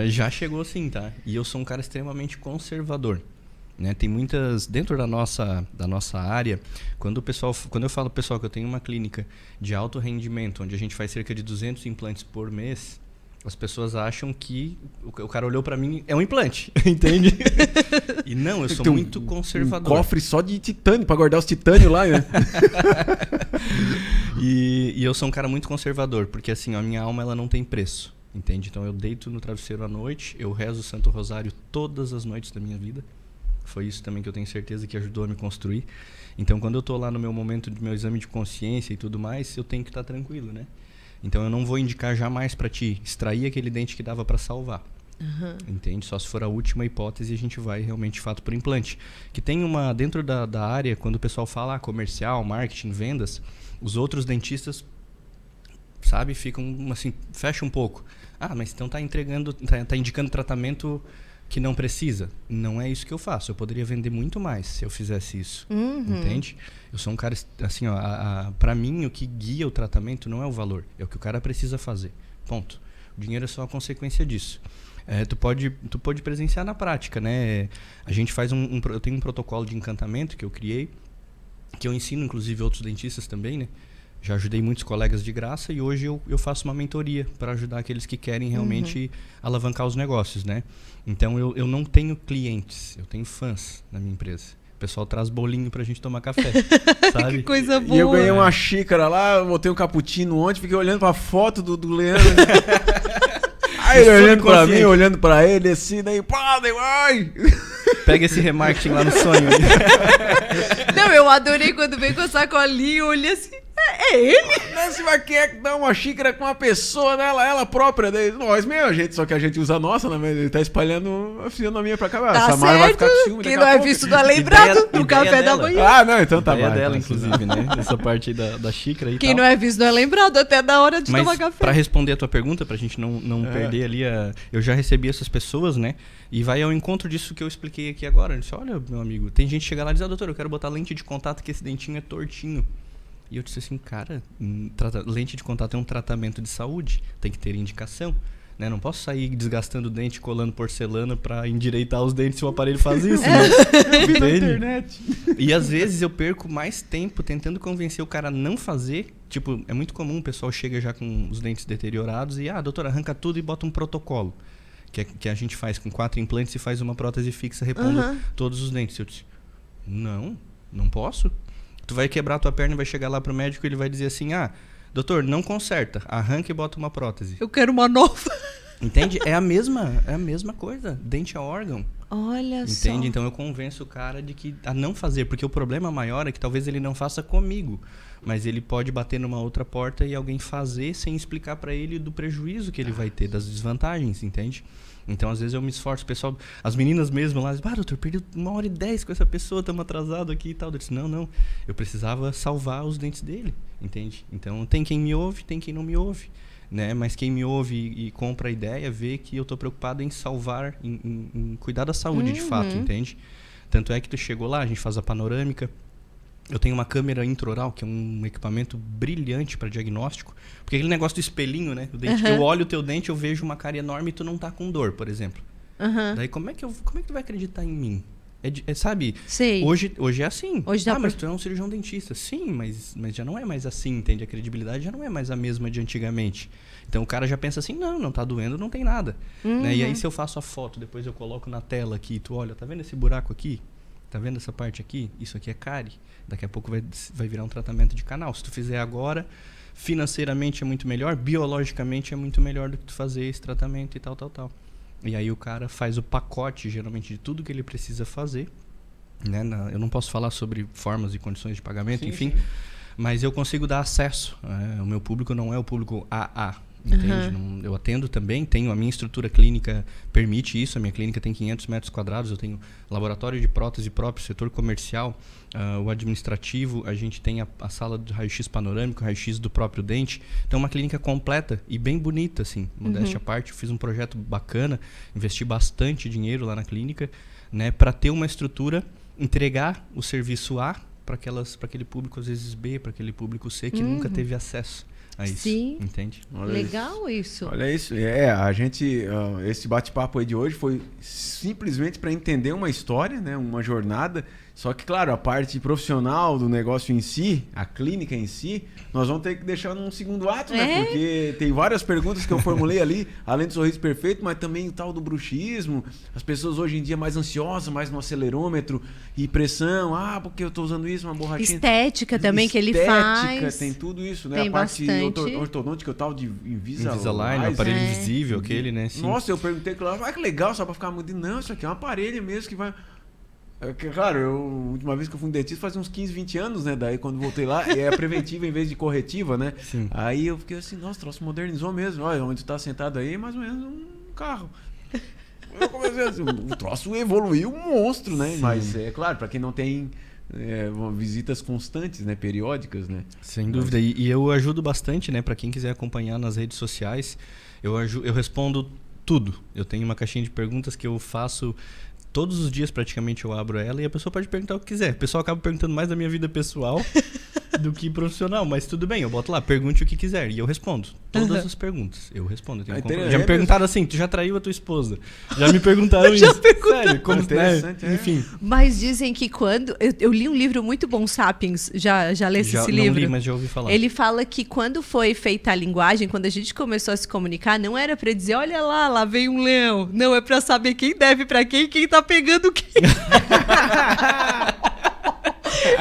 C: Já chegou assim, tá? E eu sou um cara extremamente conservador. Né? Tem muitas... Dentro da nossa área, quando eu falo pro pessoal que eu tenho uma clínica de alto rendimento, onde a gente faz cerca de 200 implantes por mês, as pessoas acham que o cara olhou pra mim, é um implante, entende? E não, eu sou muito conservador.
A: Um cofre só de titânio, pra guardar os titânios lá, né?
C: E eu sou um cara muito conservador, porque assim, a minha alma ela não tem preço, entende? Então eu deito no travesseiro à noite, eu rezo o Santo Rosário todas as noites da minha vida. Foi isso também que eu tenho certeza que ajudou a me construir. Então quando eu tô lá no meu momento do meu exame de consciência e tudo mais, eu tenho que estar tranquilo, né? Então eu não vou indicar jamais para ti extrair aquele dente que dava para salvar. Uhum. Entende? Só se for a última hipótese a gente vai realmente de fato para o implante. Que tem uma, dentro da área, quando o pessoal fala comercial, marketing, vendas, os outros dentistas, sabe, ficam assim, fecha um pouco. Ah, mas então tá indicando tratamento que não precisa. Não é isso que eu faço. Eu poderia vender muito mais se eu fizesse isso. Uhum. Entende? Eu sou um cara, assim, ó, pra mim o que guia o tratamento não é o valor, é o que o cara precisa fazer. Ponto. O dinheiro é só a consequência disso. Tu pode presenciar na prática, né? A gente faz eu tenho um protocolo de encantamento que eu criei, que eu ensino inclusive outros dentistas também, né? Já ajudei muitos colegas de graça e hoje eu faço uma mentoria para ajudar aqueles que querem realmente alavancar os negócios, né? Então eu não tenho clientes, eu tenho fãs na minha empresa. O pessoal traz bolinho pra gente tomar café, sabe?
B: Que coisa boa.
A: E eu ganhei uma xícara lá, eu botei um cappuccino ontem, fiquei olhando pra foto do Leandro. Aí ele olhando pra mim, olhando pra ele, assim, daí, pá, daí, ai!
C: Pega esse remarketing lá no sonho.
B: Não, eu adorei quando veio com a sacolinha, eu olhei assim, é ele?
A: Você vai querer dar uma xícara com uma pessoa, né? Ela própria, daí, nós mesmo, só que a gente usa a nossa, né? Ele tá espalhando a fisionomia pra cá.
B: Tá certo, vai ficar com ciúme, quem não é visto não é lembrado no café da manhã.
A: Ah, não, então tá bom.
C: Dela, inclusive, né? Essa parte aí da xícara e
B: quem não é visto não é lembrado até da hora de tomar café.
C: Pra responder a tua pergunta, pra gente não perder ali, eu já recebi essas pessoas, né? E vai ao encontro disso que eu expliquei aqui agora. Eu disse, olha, meu amigo, tem gente que chega lá e diz, doutor, eu quero botar lente de contato que esse dentinho é tortinho. E eu disse assim, cara, lente de contato é um tratamento de saúde, tem que ter indicação, né? Não posso sair desgastando o dente, colando porcelana pra endireitar os dentes se o aparelho faz isso, né?
A: Eu vi na internet.
C: E às vezes eu perco mais tempo tentando convencer o cara a não fazer. Tipo, é muito comum o pessoal chega já com os dentes deteriorados e, doutor, arranca tudo e bota um protocolo. Que a gente faz com 4 implantes e faz uma prótese fixa repondo todos os dentes. Eu disse, não posso. Tu vai quebrar tua perna e vai chegar lá pro médico e ele vai dizer assim, doutor, não conserta, arranca e bota uma prótese.
B: Eu quero uma nova.
C: Entende? É a mesma coisa. Dente é órgão.
B: Olha só.
C: Entende? Então eu convenço o cara de que a não fazer, porque o problema maior é que talvez ele não faça comigo, mas ele pode bater numa outra porta e alguém fazer sem explicar pra ele do prejuízo que ele vai ter, das desvantagens, entende? Então, às vezes, eu me esforço, o pessoal, as meninas mesmo lá, dizem, doutor, perdi 1h10 com essa pessoa, estamos atrasados aqui e tal. Eu disse, não, eu precisava salvar os dentes dele, entende? Então, tem quem me ouve, tem quem não me ouve, né? Mas quem me ouve e compra a ideia, vê que eu estou preocupado em salvar, em cuidar da saúde de fato, entende? Tanto é que tu chegou lá, a gente faz a panorâmica. Eu tenho uma câmera intraoral, que é um equipamento brilhante para diagnóstico. Porque aquele negócio do espelhinho, né? O dente, eu olho o teu dente, eu vejo uma cárie enorme e tu não tá com dor, por exemplo. Daí como é que tu vai acreditar em mim? Sabe?
B: Sei.
C: Hoje é assim.
B: Hoje
C: mas tu é um cirurgião dentista. Sim, mas já não é mais assim, entende? A credibilidade já não é mais a mesma de antigamente. Então o cara já pensa assim, não tá doendo, não tem nada. Né? E aí se eu faço a foto, depois eu coloco na tela aqui, tu olha, tá vendo esse buraco aqui? Tá vendo essa parte aqui? Isso aqui é cárie. Daqui a pouco vai virar um tratamento de canal. Se tu fizer agora, financeiramente é muito melhor, biologicamente é muito melhor do que tu fazer esse tratamento e tal. E aí o cara faz o pacote, geralmente, de tudo que ele precisa fazer. Né? Eu não posso falar sobre formas e condições de pagamento, enfim. Mas eu consigo dar acesso. O meu público não é o público AA. Entende? Eu atendo também, tenho a minha estrutura clínica, permite isso, a minha clínica tem 500 metros quadrados, eu tenho laboratório de prótese próprio, setor comercial, o administrativo, a gente tem a sala de raio-x panorâmico, raio-x do próprio dente, então uma clínica completa e bem bonita, assim, modéstia à parte. Eu fiz um projeto bacana, investi bastante dinheiro lá na clínica, né, para ter uma estrutura entregar o serviço A para aquele público, às vezes B, para aquele público C, que nunca teve acesso a isso.
B: Sim.
C: Entende?
A: Olha
B: Legal isso.
A: Olha isso. A gente, esse bate-papo aí de hoje foi simplesmente para entender uma história, né? Uma jornada. Só que, claro, a parte profissional do negócio em si, a clínica em si, nós vamos ter que deixar num segundo ato, né? Porque tem várias perguntas que eu formulei ali, além do sorriso perfeito, mas também o tal do bruxismo. As pessoas hoje em dia mais ansiosas, mais no acelerômetro e pressão. Porque eu estou usando isso, uma borrachinha.
B: Estética também que ele faz.
A: Tem tudo isso, né?
B: Tem
A: a parte
B: bastante.
A: ortodôntica, o tal de Invisalign,
C: o aparelho invisível, aquele, né? Sim.
A: Nossa, eu perguntei, que legal, só para ficar muito... Não, isso aqui é um aparelho mesmo que vai... Claro, a última vez que eu fui no dentista faz uns 15, 20 anos, né? Daí quando voltei lá, é preventiva em vez de corretiva, né?
C: Sim.
A: Aí eu fiquei assim, nossa, o troço modernizou mesmo. Olha, onde tu tá sentado aí é mais ou menos um carro. Eu comecei assim, o troço evoluiu um monstro, né? Sim. Mas é claro, para quem não tem visitas constantes, né? Periódicas, né?
C: Sem dúvida. E eu ajudo bastante, né? Para quem quiser acompanhar nas redes sociais, eu respondo tudo. Eu tenho uma caixinha de perguntas que eu faço... Todos os dias, praticamente, eu abro ela e a pessoa pode perguntar o que quiser. O pessoal acaba perguntando mais da minha vida pessoal do que profissional. Mas tudo bem, eu boto lá, pergunte o que quiser. E eu respondo. Todas as perguntas. Eu respondo. Já me perguntaram assim, tu já traiu a tua esposa? Já me perguntaram isso. Sério, como
A: interessante,
C: enfim.
B: Mas dizem que quando... Eu li um livro muito bom, Sapiens. Já lesse esse livro?
C: Não li, mas já ouvi falar.
B: Ele fala que quando foi feita a linguagem, quando a gente começou a se comunicar, não era para dizer, olha lá vem um leão. Não, é para saber quem deve para quem tá pegando quem.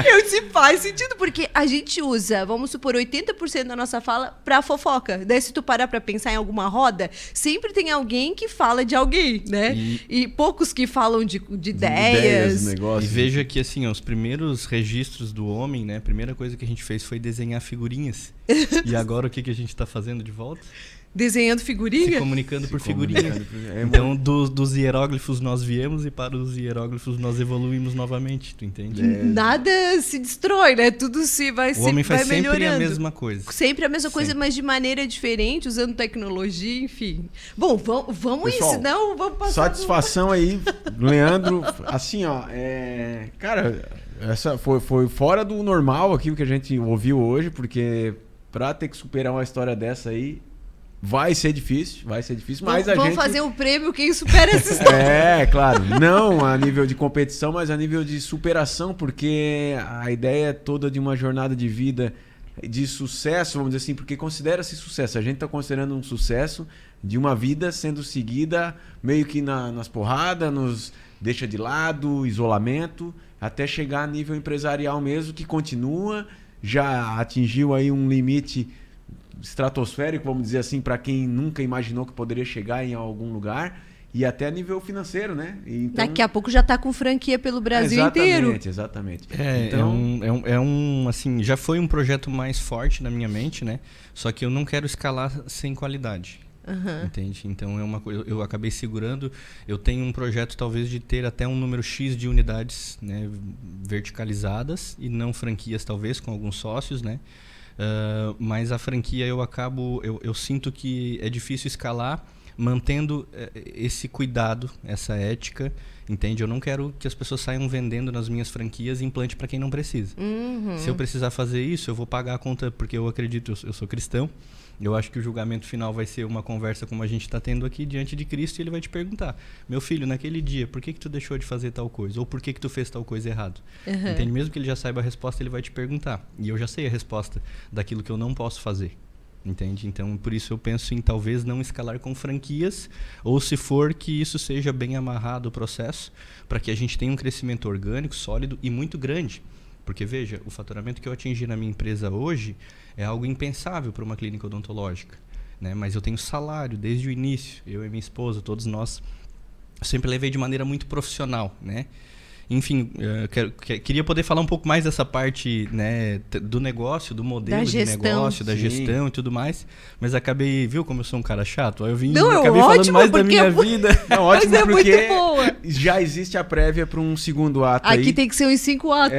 B: Eu disse, faz sentido, porque a gente usa, vamos supor, 80% da nossa fala pra fofoca. Daí se tu parar pra pensar em alguma roda, sempre tem alguém que fala de alguém, né? E poucos que falam de ideias.
A: Negócios.
C: E veja que, assim, os primeiros registros do homem, né? A primeira coisa que a gente fez foi desenhar figurinhas. E agora o que a gente tá fazendo de volta?
B: Desenhando figurinha?
C: Se comunicando por figurinha. Então, dos hieróglifos nós viemos e para os hieróglifos nós evoluímos novamente, tu entende?
B: Nada se destrói, né? Tudo vai melhorando.
C: O homem faz sempre a mesma coisa.
B: Sempre a mesma coisa, mas de maneira diferente, usando tecnologia, enfim. Bom, vamos
A: Pessoal,
B: isso, não? Vamos passar...
A: Satisfação aí, Leandro. Assim, ó, cara, essa foi fora do normal aqui o que a gente ouviu hoje, porque pra ter que superar uma história dessa aí, vai ser difícil, mas
B: vamos fazer um prêmio quem supera essa história.
A: Claro. Não a nível de competição, mas a nível de superação, porque a ideia é toda de uma jornada de vida de sucesso, vamos dizer assim, porque considera-se sucesso. A gente está considerando um sucesso de uma vida sendo seguida meio que nas porradas, nos deixa de lado, isolamento, até chegar a nível empresarial mesmo, que continua, já atingiu aí um limite estratosférico, vamos dizer assim, para quem nunca imaginou que poderia chegar em algum lugar, e até a nível financeiro, né? Então,
B: daqui a pouco já está com franquia pelo Brasil inteiro.
A: Exatamente.
C: Assim, já foi um projeto mais forte na minha mente, né? Só que eu não quero escalar sem qualidade. Entende? Então é uma coisa, eu acabei segurando. Eu tenho um projeto talvez de ter até um número X de unidades, né, verticalizadas e não franquias, talvez, com alguns sócios, né? Mas a franquia eu sinto que é difícil escalar mantendo esse cuidado, essa ética, entende? Eu não quero que as pessoas saiam vendendo nas minhas franquias e implante para quem não precisa. Se eu precisar fazer isso, eu vou pagar a conta, porque eu acredito, eu sou cristão. Eu acho que o julgamento final vai ser uma conversa como a gente está tendo aqui diante de Cristo, e ele vai te perguntar: meu filho, naquele dia, por que tu deixou de fazer tal coisa? Ou por que tu fez tal coisa errado? Entende? Mesmo que ele já saiba a resposta, ele vai te perguntar. E eu já sei a resposta daquilo que eu não posso fazer. Entende? Então, por isso eu penso em talvez não escalar com franquias, ou se for, que isso seja bem amarrado o processo, para que a gente tenha um crescimento orgânico, sólido e muito grande. Porque, veja, o faturamento que eu atingi na minha empresa hoje é algo impensável para uma clínica odontológica, né? Mas eu tenho salário desde o início, eu e minha esposa, todos nós, eu sempre levei de maneira muito profissional, né? Enfim, queria poder falar um pouco mais dessa parte, né, do negócio, do modelo de negócio, da gestão e tudo mais, mas acabei, viu como eu sou um cara chato? Aí eu acabei falando mais da minha vida.
A: Não, ótimo, porque já existe a prévia para um segundo ato.
B: Aqui tem que ser uns 5 atos.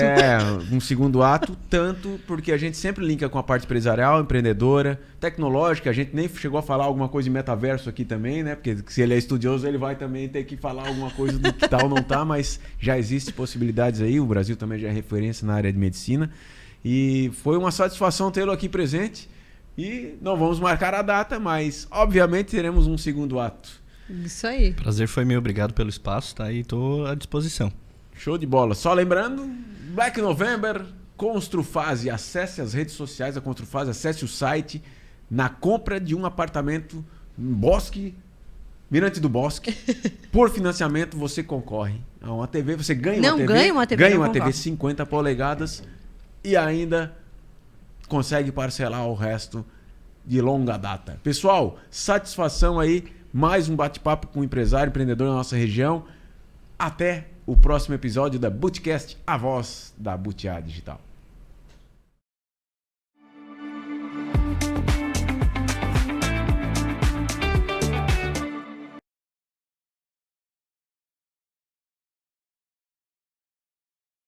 A: Um segundo ato, tanto porque a gente sempre linka com a parte empresarial, empreendedora, tecnológica. A gente nem chegou a falar alguma coisa de metaverso aqui também, né? Porque se ele é estudioso, ele vai também ter que falar alguma coisa do que tal não tá, mas já existe existem possibilidades aí, o Brasil também já é referência na área de medicina. E foi uma satisfação tê-lo aqui presente. E não vamos marcar a data, mas obviamente teremos um segundo ato.
B: Isso aí.
C: Prazer foi meu, obrigado pelo espaço, tá? E tô à disposição.
A: Show de bola. Só lembrando, Black November, Construfase. Acesse as redes sociais da Construfase, acesse o site. Na compra de um apartamento em Bosque, Mirante do Bosque, por financiamento você concorre a uma TV, você ganha uma TV.
B: Não, ganha uma TV.
A: Ganha uma TV 50 polegadas e ainda consegue parcelar o resto de longa data. Pessoal, satisfação aí. Mais um bate-papo com um empresário, empreendedor da nossa região. Até o próximo episódio da Bootcast, a voz da Butiá Digital.